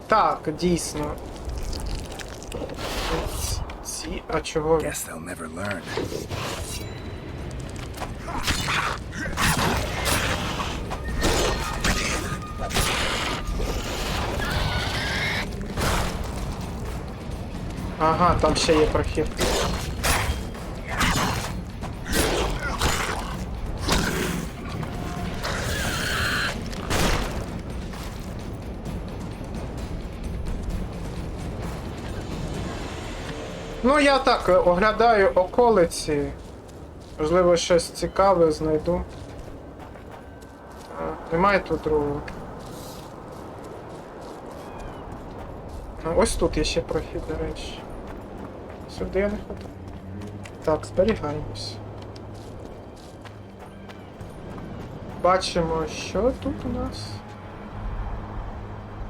Так, дійсно. А чого? Guess they'll never learn. Ага, там ще є прохід. Ну, я так оглядаю околиці. Можливо, щось цікаве знайду. Немає тут другого. Ось тут є ще прохід, до речі. Сюди я не ходив. Так, зберігаємось. Бачимо, що тут у нас.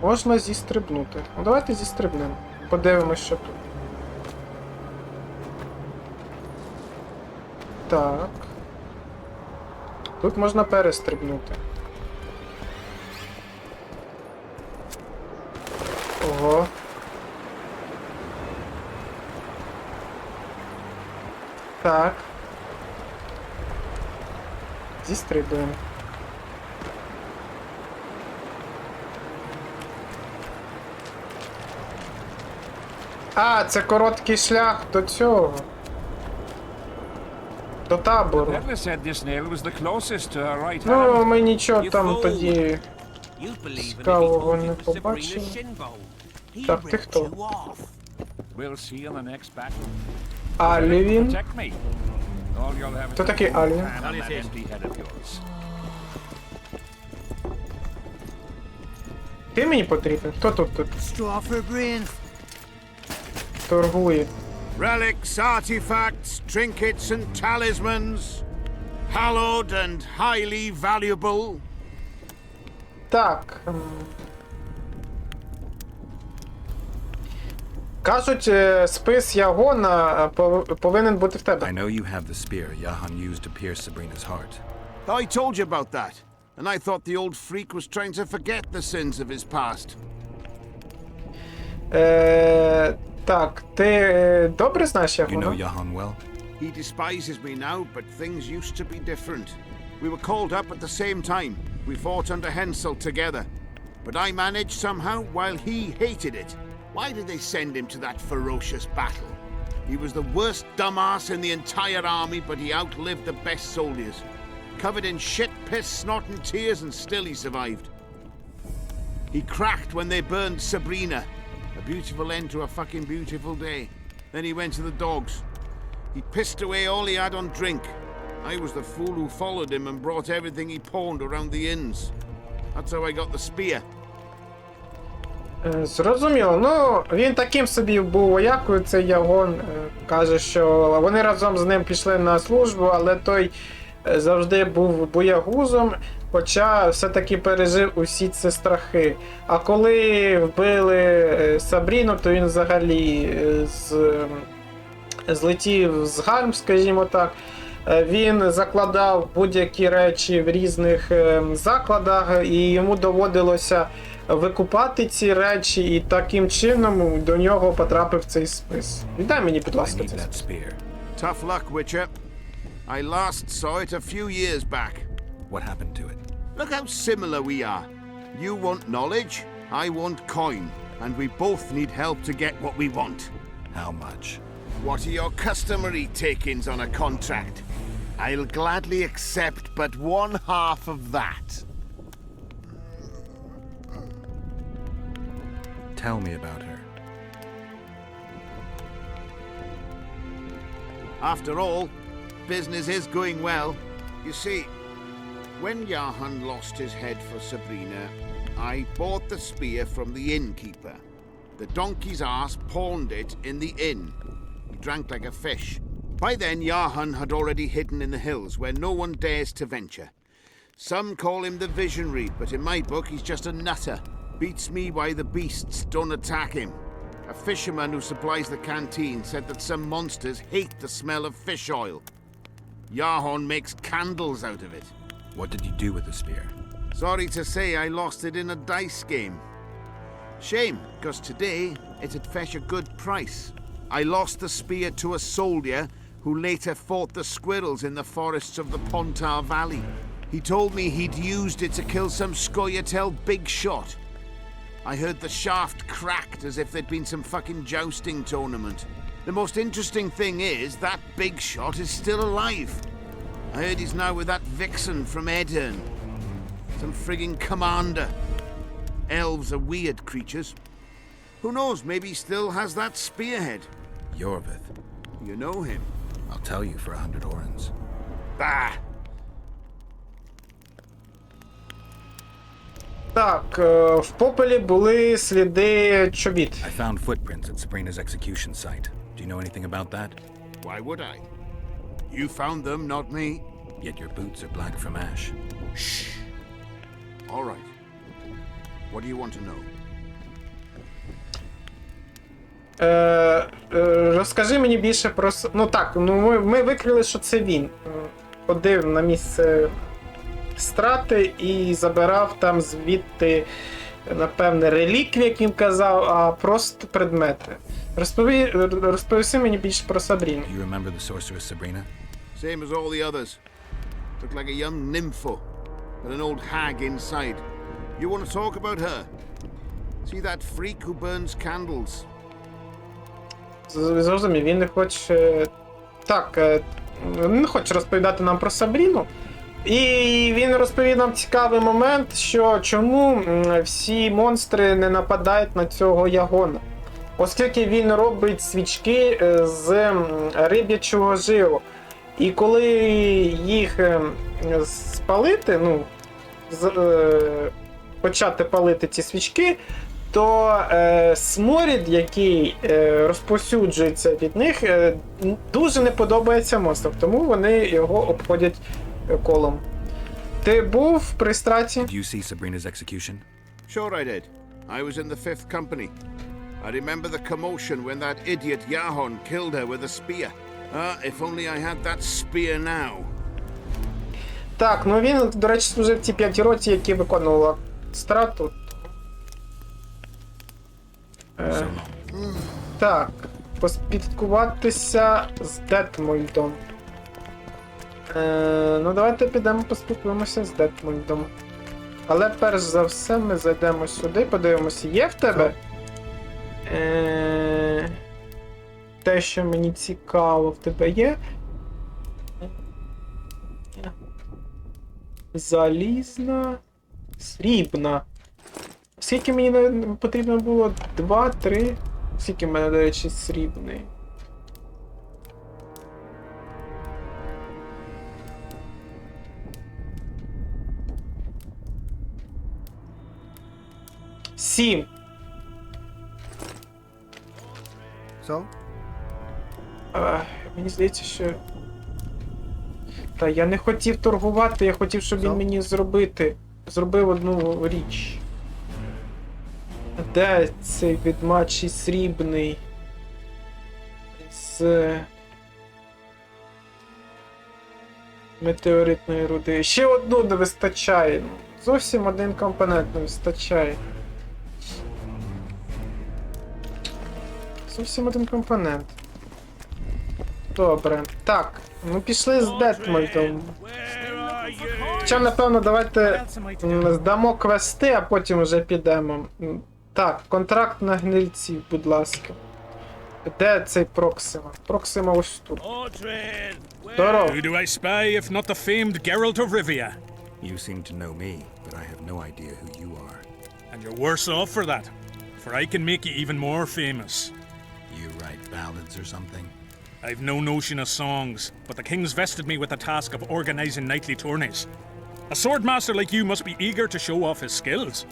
Можна зістрибнути. Ну давайте зістрибнемо. Подивимось, що тут. Так. Тут можна перестрибнути. Ого. Так. Зістрибуємо. А, це короткий шлях до цього. До табору. Never said this nail was the closest to her right Ну, hand. ми нічого там тоді цікавого не побачили. Так, ти хто? We'll see in the next battle. Альвін. Protect me. All you'll have is Хто такий Альвін? hand on that empty head of yours. Ти мені потрібен? Хто тут Straw for brains. торгує? Relics, artifacts, trinkets, and talismans. Hallowed and highly valuable. Так. Кажуть, спис Ягона повинен бути в тебе. I know you have the spear Jahan used to pierce Sabrina's heart. I told you about that, and I thought the old freak was trying to forget the sins of his past. Так, ти добре знаєш You know Ягона? Jahan well? He despises me now, but things used to be different. We were called up at the same time. We fought under Hensel together. But I managed somehow while he hated it. Why did they send him to that ferocious battle? He was the worst dumbass in the entire army, but he outlived the best soldiers. Covered in shit, piss, snot and tears, and still he survived. He cracked when they burned Sabrina. A beautiful end to a fucking beautiful day. Then he went to the dogs. He pissed away all he had on drink. I was the fool who followed him and brought everything he pawned around the inns. That's how I got the spear. Зрозуміло. Ну, він таким собі був воякою, цей Ягон. Каже, що вони разом з ним пішли на службу, але той завжди був боягузом, хоча все-таки пережив усі ці страхи. А коли вбили Сабріну, то він взагалі злетів з гальм, скажімо так. Він закладав будь-які речі в різних закладах, і йому доводилося викупати ці речі, і таким чином до нього потрапив цей спис. Віддай мені, будь ласка, цей спис. Tough luck, Witcher. I last saw it a few years back. What happened to it? Look how similar we are. You want knowledge, I want coin, and we both need help to get what we want. How much? What are your customary takings on a contract? I'll gladly accept but 1/2 of that. Tell me about her. After all, business is going well. You see, when Jahan lost his head for Sabrina, I bought the spear from the innkeeper. The donkey's ass pawned it in the inn. He drank like a fish. By then, Jahan had already hidden in the hills where no one dares to venture. Some call him the Visionary, but in my book he's just a nutter. Beats me why the beasts don't attack him. A fisherman who supplies the canteen said that some monsters hate the smell of fish oil. Jahan makes candles out of it. What did you do with the spear? Sorry to say I lost it in a dice game. Shame, because today it'd fetch a good price. I lost the spear to a soldier who later fought the squirrels in the forests of the Pontar Valley. He told me he'd used it to kill some Scoia'tael big shot. I heard the shaft cracked as if there'd been some fucking jousting tournament. The most interesting thing is that big shot is still alive. I heard he's now with that vixen from Edirn. Some frigging commander. Elves are weird creatures. Who knows, maybe he still has that spearhead. Yorvith. You know him? I'll tell you for 100 orens. Bah! Так, в попелі були сліди чобіт. I found footprints at Sabrina's execution site. Do you know anything about that? Why would I? You found them, not me. Yet your boots are black from ash. Shh. All right. What do you want to know? Розкажи мені більше про... Ну так, ми викрили, що це він. Ходив на місце страти і забирав там звідти, напевне, реліквії, як він казав, а просто предмети. Розповіси мені більше про Сабріну. Do you remember the sorceress Sabrina? Same as all the others. Looked like a young nympho, with an old hag inside. You want to talk about her? See that freak who burns candles? Зрозумів, він не хоче... Так, не хоче розповідати нам про Сабріну. І він розповів нам цікавий момент, що чому всі монстри не нападають на цього Ягона. Оскільки він робить свічки з риб'ячого жиру. І коли їх спалити, почати палити ці свічки, то сморід, який розповсюджується від них, дуже не подобається монстрам, тому вони його обходять колом. Ти був при страті? Did you see Sabrina's execution? Sure I did. I was in the 5th Company. I remember the commotion when that idiot Jahan killed her with a spear. If only I had that spear now. Так, він, до речі, служив ті 5 році, які виконували страту. Так, поспілкуватися з Детмольдом. Давайте підемо поспілкуємося з Детмольдом. Але перш за все ми зайдемо сюди, подивимося, є в тебе Те, що мені цікаво, в тебе є. Залізна. Срібна. Скільки мені потрібно було? 2, 3. Скільки в мене, до речі, срібний? Сім. So? Мені здається, що... Та я не хотів торгувати, я хотів, щоб він мені зробив одну річ. Де цей відмачий срібний? З... метеоритної руди. Ще одну не вистачає. Зовсім один компонент не вистачає. Зовсім один компонент. Добре. Так, ми пішли з Детмольдом. Хоча, напевно, давайте здамо квести, а потім вже підемо. Так, контракт на гнильців, будь ласка. Де цей Проксима? Проксима ось тут. Здорово. Who do I spy if not the famed Geralt of Rivia? You seem to know me, but I have no idea who you are. And you're worse off for that, for I can make you even more famous. You write ballads or something? I've no notion of songs, but the king's vested me with the task of organizing nightly tourneys. A swordmaster like you must be eager to show off his skills.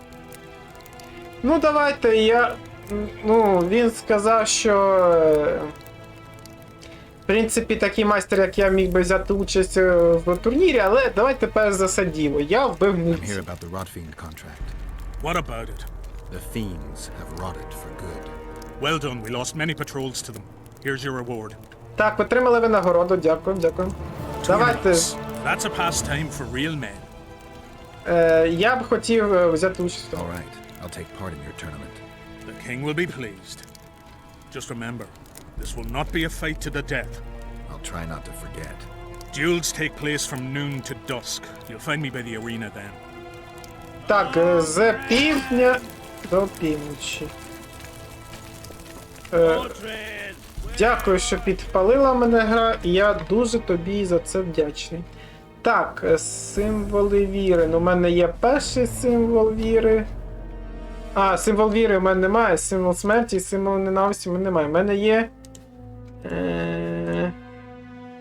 Ну, давайте я... Ну, він сказав, що... В принципі, такий майстер, як я, міг би взяти участь в турнірі, але давайте перш за діло. Я вбив I'm here гнильців. about the Rotfiend contract. What about it? The fiends have rotted for good. Well done, we lost many patrols to them. Here's your reward. Так, отримали ви нагороду, дякую, дякую. Давайте... Tournaments. That's a pastime for real men. Я б хотів взяти участь в тому. All right, I'll take part in your tournament. The king will be pleased. Just remember, this will not be a fight to the death. I'll try not to forget. Duels take place from noon to dusk. You'll find me by the arena then. Так, з півдня до півночі. Дякую, що підпалила мене гра, і я дуже тобі за це вдячний. Так, символи віри. Ну, у мене є перший символ віри. А, символ віри у мене немає, символ смерті і символ ненависті у мене немає. У мене є...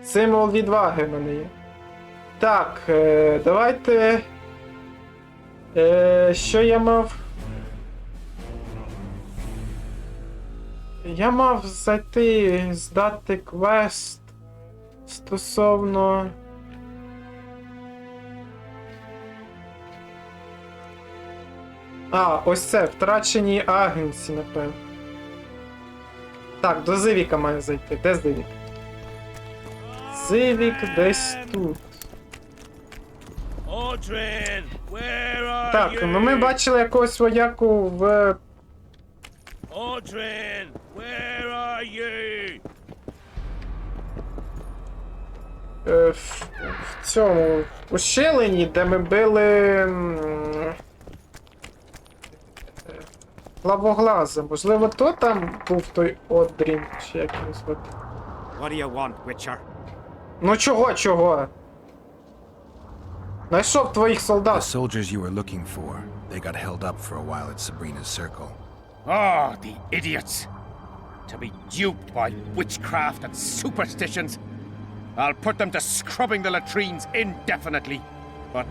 символ відваги в мене є. Так, давайте... що я мав? Я мав зайти, здати квест стосовно... А, ось це, втрачені агенці, напевно. Так, до Зивіка маю зайти. Де Зивік? Зивік десь тут. Так, ну ми бачили якогось вояку в... В цьому ущелині, де ми били... Лавоглаза. Можливо, то там був той Одрін, чи як його звати. What do you want, Witcher? Ну чого? Знайшов твоїх The солдат. soldiers you were looking for, they got held up for a while at Sabrina's circle. Oh, the idiots! To be duped by witchcraft and superstitions. I'll put them to scrubbing the latrines indefinitely. But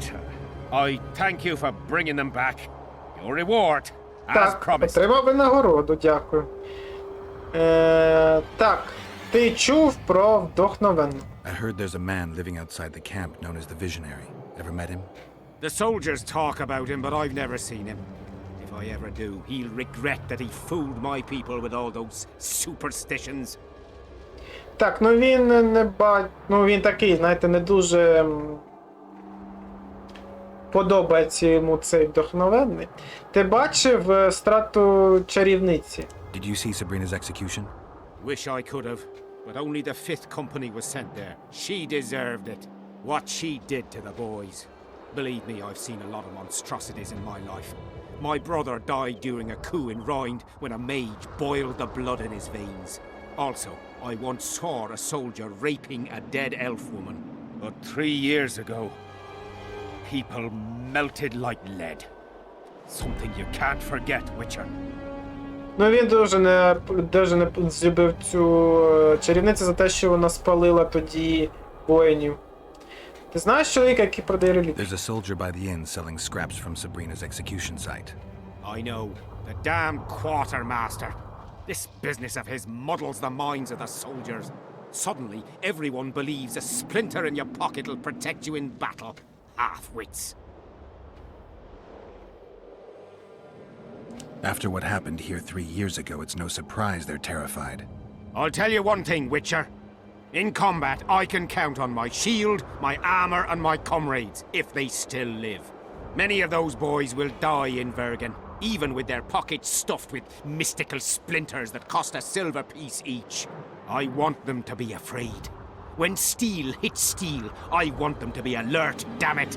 I thank you for bringing them back. Your reward, as Так, promised. отримав винагороду, дякую. Так, ти чув про вдохновенну? I heard there's a man living outside the camp known as the Visionary. Ever met him? The soldiers talk about him, but I've never seen him. If I ever do, he'll regret that he fooled my people with all those superstitions. Так, ну він ну він такий, знаєте, не дуже подобається йому цей вдохновенний. Ти бачив страту чарівниці? Did you see Sabrina's execution? Wish I could have, but only the 5th Company was sent there. She deserved it. What she did to the boys. Believe me, I've seen a lot of monstrosities in my life. My brother died during a coup in Rhind when a mage boiled the blood in his veins. Also, I once saw a soldier raping a dead elf woman. But 3 years ago, people melted like lead. Something you can't forget, Witcher. Ну він дуже не злюбив цю чарівницю за те, що вона спалила тоді воїнів. Ти знаєш чоловіка, який продає реліквії? There's a soldier by the inn selling scraps from Sabrina's execution site. I know. The damn quartermaster. This business of his muddles the minds of the soldiers. Suddenly, everyone believes a splinter in your pocket will protect you in battle. Half-wits. After what happened here 3 years ago, it's no surprise they're terrified. I'll tell you one thing, Witcher. In combat, I can count on my shield, my armor, and my comrades, if they still live. Many of those boys will die in Vergen, even with their pockets stuffed with mystical splinters that cost a silver piece each. I want them to be afraid. When steel hits steel, I want them to be alert, damn it.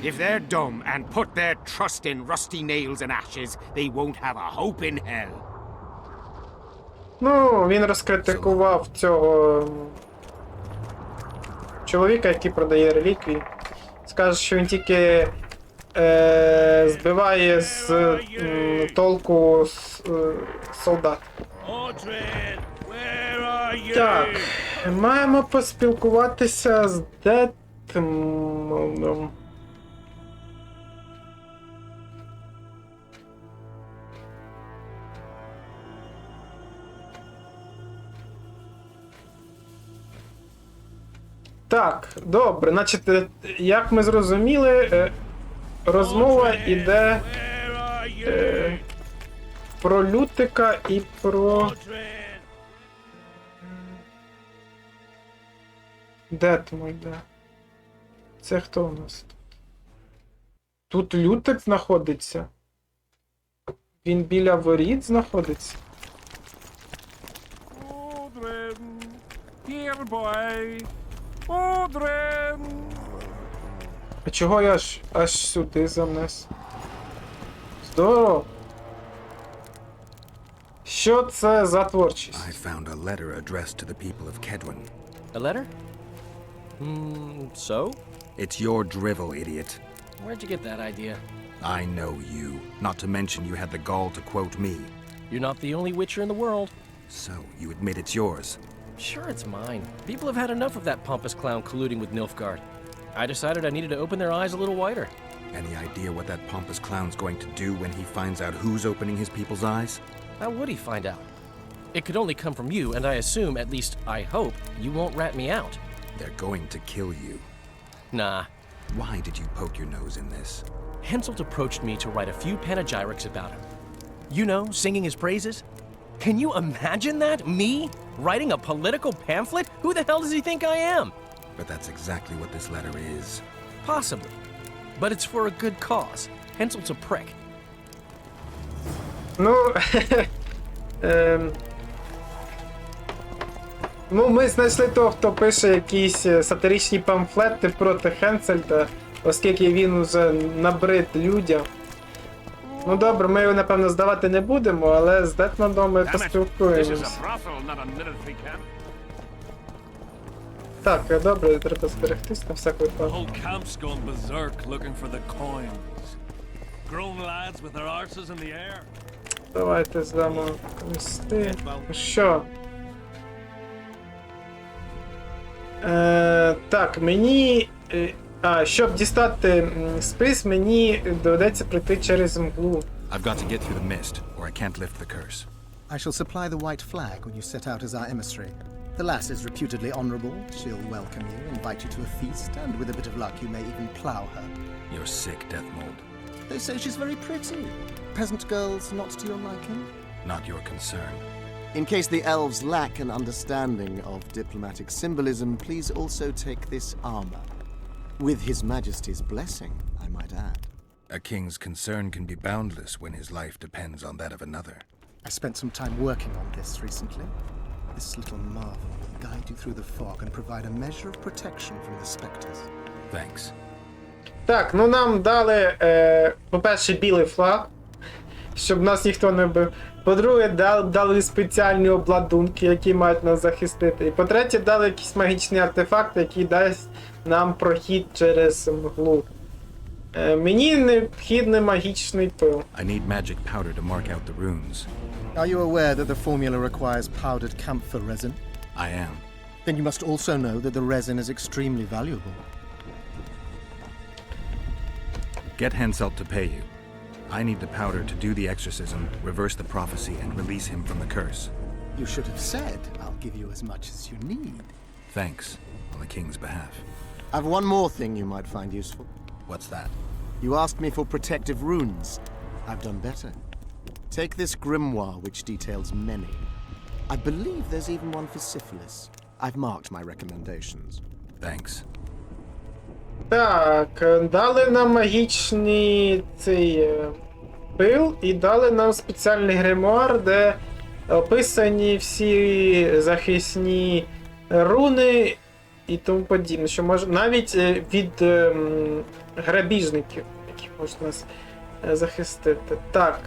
If they're dumb and put their trust in rusty nails and ashes, they won't have a hope in hell. Ну, він розкритикував цього чоловіка, який продає реліквії. Скаже, що він тільки збиває з толку солдат. Так, маємо поспілкуватися з Детмольдом. Так, добре, значить, як ми зрозуміли, розмова йде про Лютика і про Детмольда. Це хто у нас тут? Тут Лютик знаходиться? Він біля воріт знаходиться? Here, boy. Одрен! А чого я аж сюди занес? Здорово! Що це за творчість? I found a letter addressed to the people of Kedwin. A letter? So? It's your drivel, idiot. Where'd you get that idea? I know you. Not to mention you had the gall to quote me. You're not the only Witcher in the world. So, you admit it's yours? Sure, it's mine. People have had enough of that pompous clown colluding with Nilfgaard. I decided I needed to open their eyes a little wider. Any idea what that pompous clown's going to do when he finds out who's opening his people's eyes? How would he find out? It could only come from you, and I assume, at least I hope, you won't rat me out. They're going to kill you. Nah. Why did you poke your nose in this? Henselt approached me to write a few panegyrics about him. You know, singing his praises. Can you imagine that? Me? Writing a political pamphlet? Who the hell does he think I am? But that's exactly what this letter is. Possibly. But it's for a good cause. Henselt's a prick. Ну, ну, ми знайшли того, хто пише якісь сатиричні памфлети проти Хенсельта, оскільки він вже набрид людям. Ну добре, ми його, напевно, здавати не будемо, але з Детмольдом ми поспілкуємося. Так, добре, треба зберегтись на всяк випадок. Давайте здамо квести. Ну що? Так, мені... щоб дістати спис, мені доведеться пройти через мглу. I've got to get through the mist, or I can't lift the curse. I shall supply the white flag when you set out as our emissary. The lass is reputedly honourable. She'll welcome you, invite you to a feast, and with a bit of luck you may even plough her. You're sick, Detmold. They say she's very pretty. Peasant girls not to your liking? Not your concern. In case the elves lack an understanding of diplomatic symbolism, please also take this armor. With His Majesty's blessing, I might add. A king's concern can be boundless when his life depends on that of another. I spent some time working on this recently. This little marvel will guide you through the fog and provide a measure of protection from the spectres. Thanks. Так, ну нам дали, по-перше, білий флаг. щоб нас ніхто не бив. По-друге, дали спеціальні обладунки, які мають нас захистити. І по-третє, дали якийсь магічний артефакт, який дасть нам прохід через мглу. Мені необхідний магічний пил. I need magic powder to mark out the runes. Are you aware that the formula requires powdered camphor resin? I am. Then you must also know that the resin is extremely valuable. Get Henselt to pay you. I need the powder to do the exorcism, reverse the prophecy, and release him from the curse. You should have said, I'll give you as much as you need. Thanks, on the king's behalf. I've one more thing you might find useful. What's that? You asked me for protective runes. I've done better. Take this grimoire, which details many. I believe there's even one for syphilis. I've marked my recommendations. Thanks. Так, дали нам магічний пил і дали нам спеціальний гримуар, де описані всі захисні руни і тому подібне, що може навіть від грабіжників, які можуть нас захистити. Так.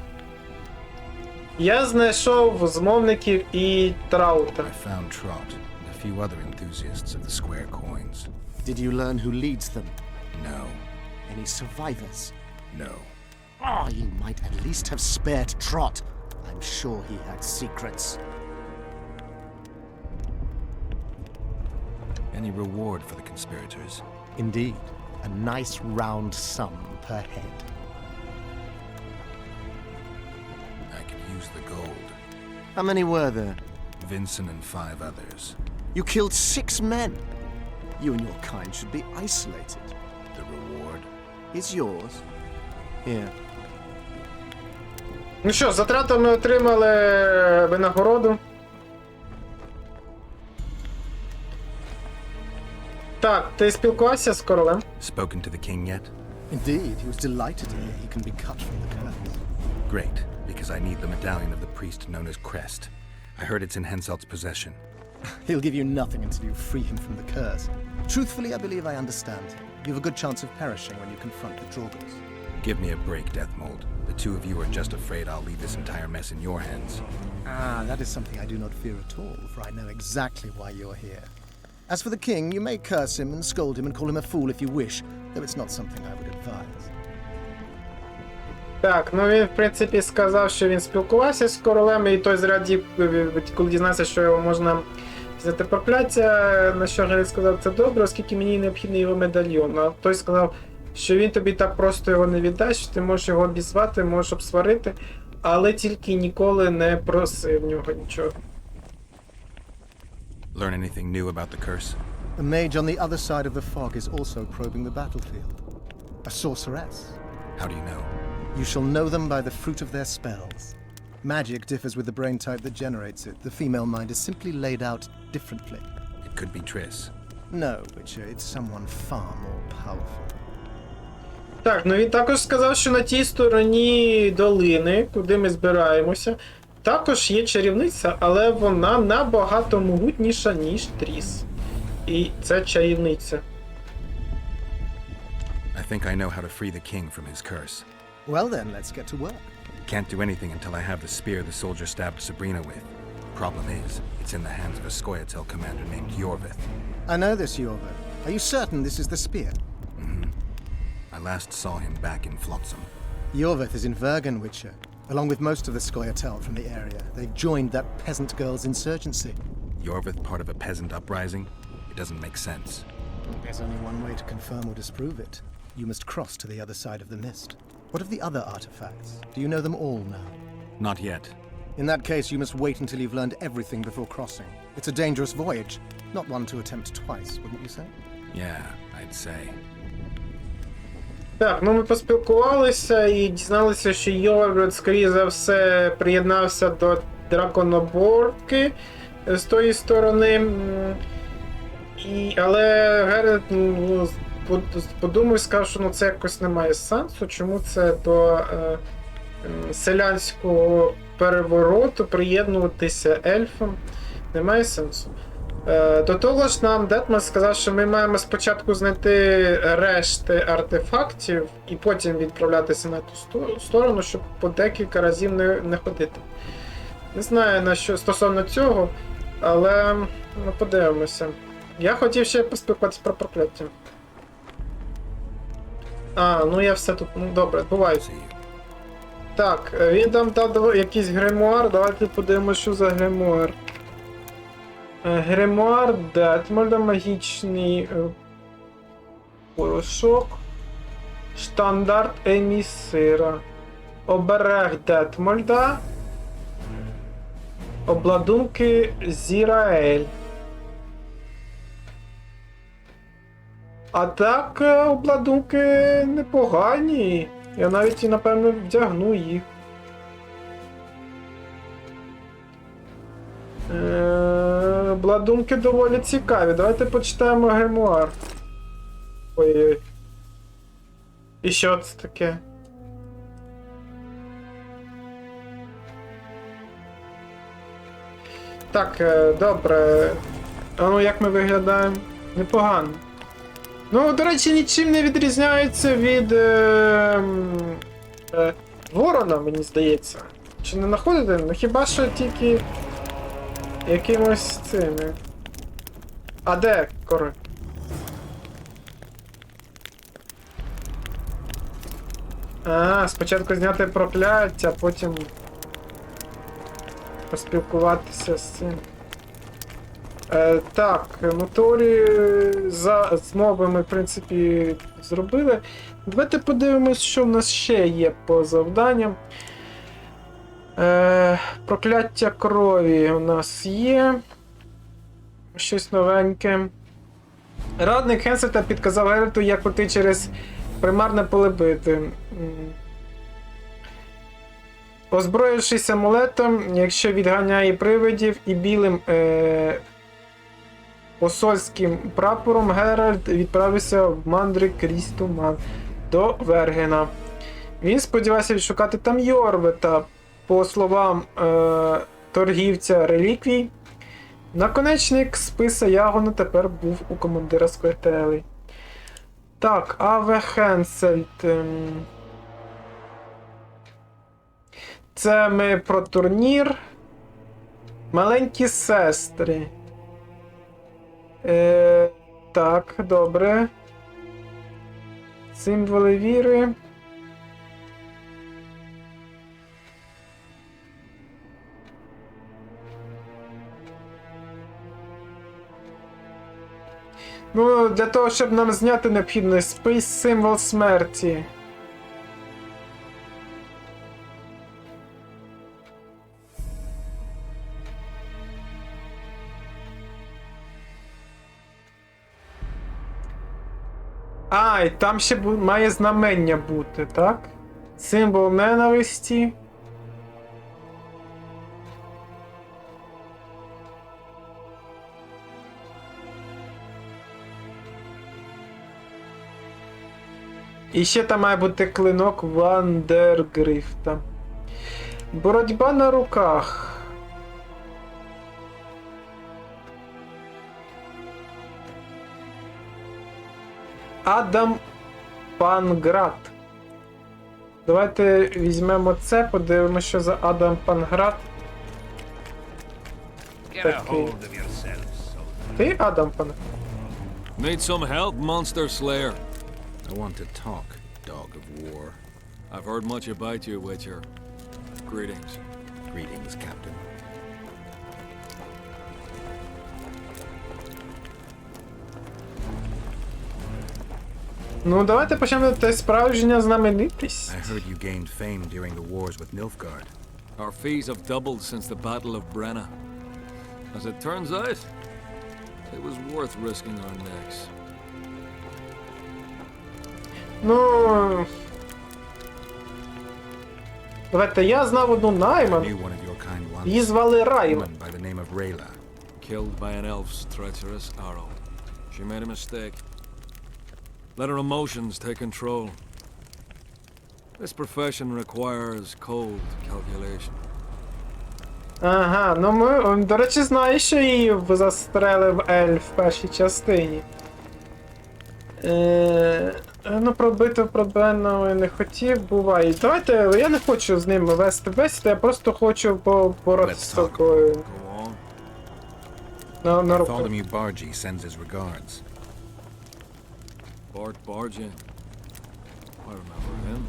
Я знайшов змовників і Траута. I found Trot and a few other enthusiasts of the square coins. Did you learn who leads them? No. Any survivors? No. Ah, you might at least have spared Trot. I'm sure he had secrets. Any reward for the conspirators? Indeed. A nice round sum per head. I could use the gold. How many were there? Vincent and 5 others. You killed 6 men. You and your kind should be isolated. The reward is yours. Here. Ну що, затрати ми отримали винагороду. Так, ти спілкувався з королем? Spoken to the king yet? Indeed, he was delighted to hear he can be cut from the curse. Great, because I need the medallion of the priest known as Crest. I heard it's in Henselt's possession. He'll give you nothing until you free him from the curse. Truthfully, I believe I understand him. You have a good chance of perishing when you confront the Draugrs. Give me a break, Detmold. The two of you are just afraid I'll leave this entire mess in your hands. Ah, that is something I do not fear at all, for I know exactly why you're here. As for the king, you may curse him and scold him and call him a fool if you wish, though it's not something I would advise. Так, ну він, в принципі, сказав, що він спілкувався з королем, і той зрадів, коли дізнався, що його можна взяти прокляття, на що Геральт сказав, це добре, оскільки мені необхідний його медальйон. А той сказав, що він тобі так просто його не віддасть, що ти можеш його обізвати, можеш обсварити, але тільки ніколи не проси в нього нічого. Learn anything new about the curse? A mage on the other side of the fog is also probing the battlefield. A sorceress. How do you know? You shall know them by the fruit of their spells. Magic differs with the brain type that generates it. The female mind is simply laid out differently. It could be Triss. No, Witcher, it's someone far more powerful. Так, ну він також сказав, що на тій стороні долини, куди ми збираємося, також є чарівниця, але вона набагато могутніша, ніж Тріс. І це чарівниця. I think I know how to free the king from his curse. Well then, let's get to work. Can't do anything until I have the spear the soldier stabbed Sabrina with. Problem is, it's in the hands of a Scoia'tael commander named Yorvith. I know this Yorvith. Are you certain this is the spear? Mm-hmm. I last saw him back in Flotsam. Yorvith is in Vergen, Witcher, along with most of the Scoia'tael from the area. They've joined that peasant girl's insurgency. Yorvith part of a peasant uprising? It doesn't make sense. There's only one way to confirm or disprove it. You must cross to the other side of the mist. What of the other artifacts? Do you know them all now? Not yet. In that case, you must wait until you've learned everything before crossing. It's a dangerous voyage, not one to attempt twice, wouldn't you say? Yeah, I'd say. Так, ну ми поспілкувалися і дізналися, що Йорвет, скоріше за все, приєднався до драконоборки з тої сторони. Але Геральт подумав і сказав, що це якось не має сенсу. Чому це до селянського перевороту приєднуватися ельфам? Немає сенсу. До того ж нам Детмольд сказав, що ми маємо спочатку знайти решти артефактів і потім відправлятися на ту сторону, щоб по декілька разів не ходити. Не знаю на що стосовно цього, але ми подивимося. Я хотів ще поспілкуватися про прокляття. Ну я все тут. Ну добре, буває. Так, він там дав якийсь гримуар, давайте подивимося, що за гримуар. Гримуар Детмольда, магічний порошок, штандарт емісира, оберег Детмольда, обладунки Зіраель. А так, обладунки непогані. Я навіть, напевно, вдягну їх. Обладунки доволі цікаві. Давайте почитаємо гримуар. Ой-ой. І що це таке? Так, добре. А ну як ми виглядаємо? Непогано. Ну, до речі, нічим не відрізняється від Ворона, мені здається. Чи не знаходите? Ну хіба що тільки якимось цими. А де король? Спочатку зняти прокляття, а потім поспілкуватися з цим. Так, ну теорію з мови ми, в принципі, зробили. Давайте подивимось, що в нас ще є по завданням. Прокляття крові у нас є. Щось новеньке. Радник Хенсета підказав Геральту, як пройти через примарне поле бити. Озброївшись амулетом, якщо відганяє привидів і білим посольським прапором, Геральт відправився в мандри крізь туман до Вергена. Він сподівався відшукати там Йорвета, по словам торгівця реліквій. Наконечник списа Ягона тепер був у командира скотелей. Так, Аве Хенсельд. Це ми про турнір. Маленькі сестри. Так, добре. Символи віри. Ну, для того, щоб нам зняти необхідний спис, символ смерті. І там ще має знамення бути, так? Символ ненависті. І ще там має бути клинок Вандергрифта. Боротьба на руках. Адам Панград. Давайте візьмемо це, подивимося, що за Адам Панград. Такий. Ти Адам Панград? Need some help, monster slayer? I want to talk, dog of war. I've heard much about you, Witcher. Greetings. Greetings, Captain. Ну, давайте почнемо те справжня знаменитість. I heard you gained fame during the wars with Nilfgaard. Our fees have doubled since the Battle of Brenna. As it turns out, it was worth risking our necks. Ну... Давайте, я знав одну Найман. Knew one of your kind once. Її звали Райма. Woman by the name of Rayla. Killed by an elf's treacherous arrow. She made a mistake. Let her emotions take control. This profession requires cold calculation. Ага, ну ми, до речі, знаю, що її застрелив ельф в першій частині. Ну, пробити проблемного не хотів, буває. Давайте, я не хочу з ними вести бесіду, я просто хочу поборотися з собою. На руку. Bartholomew Bargy sends his regards. Bart Bargy. I remember him.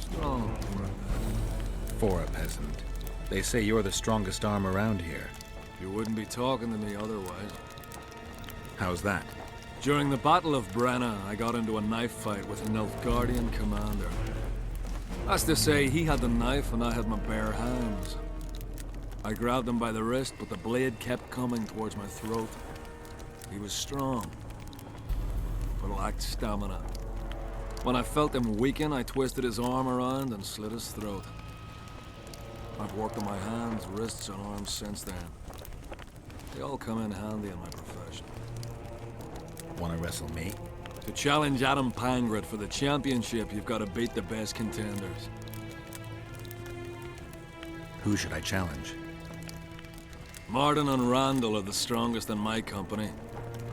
Strong For a peasant. They say you're the strongest arm around here. You wouldn't be talking to me otherwise. How's that? During the Battle of Brenna, I got into a knife fight with an Nilfgaardian commander. That's to say, he had the knife and I had my bare hands. I grabbed him by the wrist, but the blade kept coming towards my throat. He was strong, but lacked stamina. When I felt him weaken, I twisted his arm around and slit his throat. I've worked on my hands, wrists, and arms since then. They all come in handy in my profession. Wanna wrestle me? To challenge Adam Pangrid for the championship, you've got to beat the best contenders. Who should I challenge? Martin and Randall are the strongest in my company.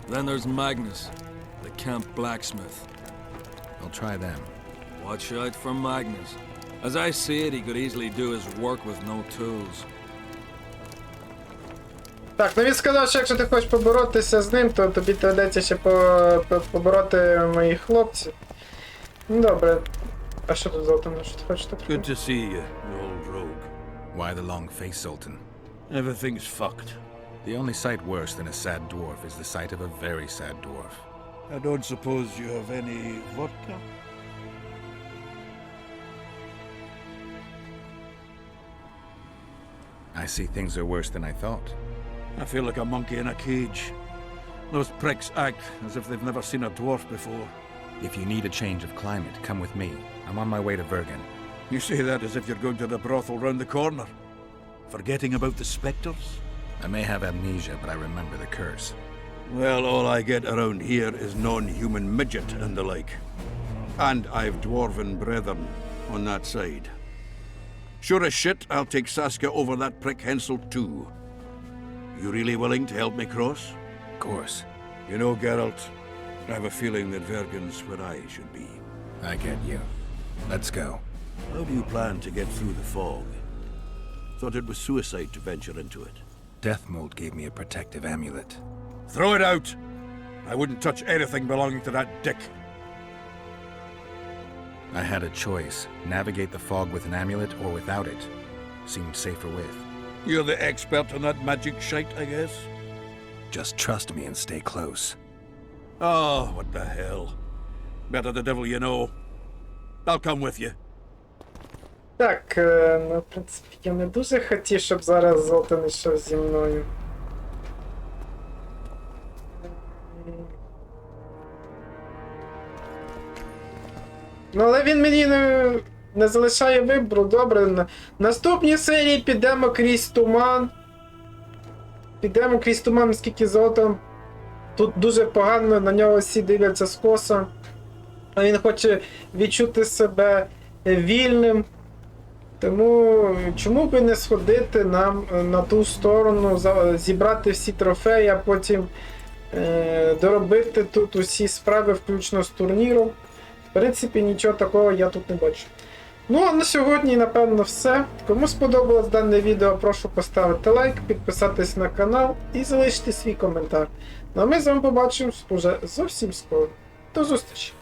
Then there's Magnus, the camp blacksmith. I'll try them. Watch out for Magnus. As I see it, he could easily do his work with no tools. Так, ну він сказав, що якщо ти хочеш поборотися з ним, то тобі доведеться ще побороти моїх хлопців. Ну добре. А що тут, Золтан, що ти хочеш тут? Good to see you, you old rogue. Why the long face, Sultan? Everything's fucked. The only sight worse than a sad dwarf is the sight of a very sad dwarf. I don't suppose you have any vodka? I see things are worse than I thought. I feel like a monkey in a cage. Those pricks act as if they've never seen a dwarf before. If you need a change of climate, come with me. I'm on my way to Vergen. You say that as if you're going to the brothel round the corner. Forgetting about the spectres? I may have amnesia, but I remember the curse. Well, all I get around here is non-human midget and the like. And I've dwarven brethren on that side. Sure as shit, I'll take Saskia over that prick Hensel too. You really willing to help me cross? Of course. You know, Geralt, I have a feeling that Vergen's where I should be. I get you. Let's go. How do you plan to get through the fog? Thought it was suicide to venture into it. Detmolд gave me a protective amulet. Throw it out! I wouldn't touch anything belonging to that dick. I had a choice. Navigate the fog with an amulet or without it. Seemed safer with. You're the expert on that magic shite, I guess? Just trust me and stay close. Oh, what the hell. Better the devil you know. I'll come with you. Так, ну, в принципі, я не дуже хотів, щоб зараз Золтан йшов зі мною. Ну, але він мені не залишає вибору. Добре, на наступній серії підемо крізь туман. Підемо крізь туман, оскільки Золтан тут дуже погано, на нього всі дивляться скоса. А він хоче відчути себе вільним. Тому чому би не сходити нам на ту сторону, зібрати всі трофеї, а потім доробити тут усі справи, включно з турніром. В принципі, нічого такого я тут не бачу. Ну, а на сьогодні, напевно, все. Кому сподобалось дане відео, прошу поставити лайк, підписатись на канал і залишити свій коментар. Ну а ми з вами побачимось уже зовсім скоро. До зустрічі!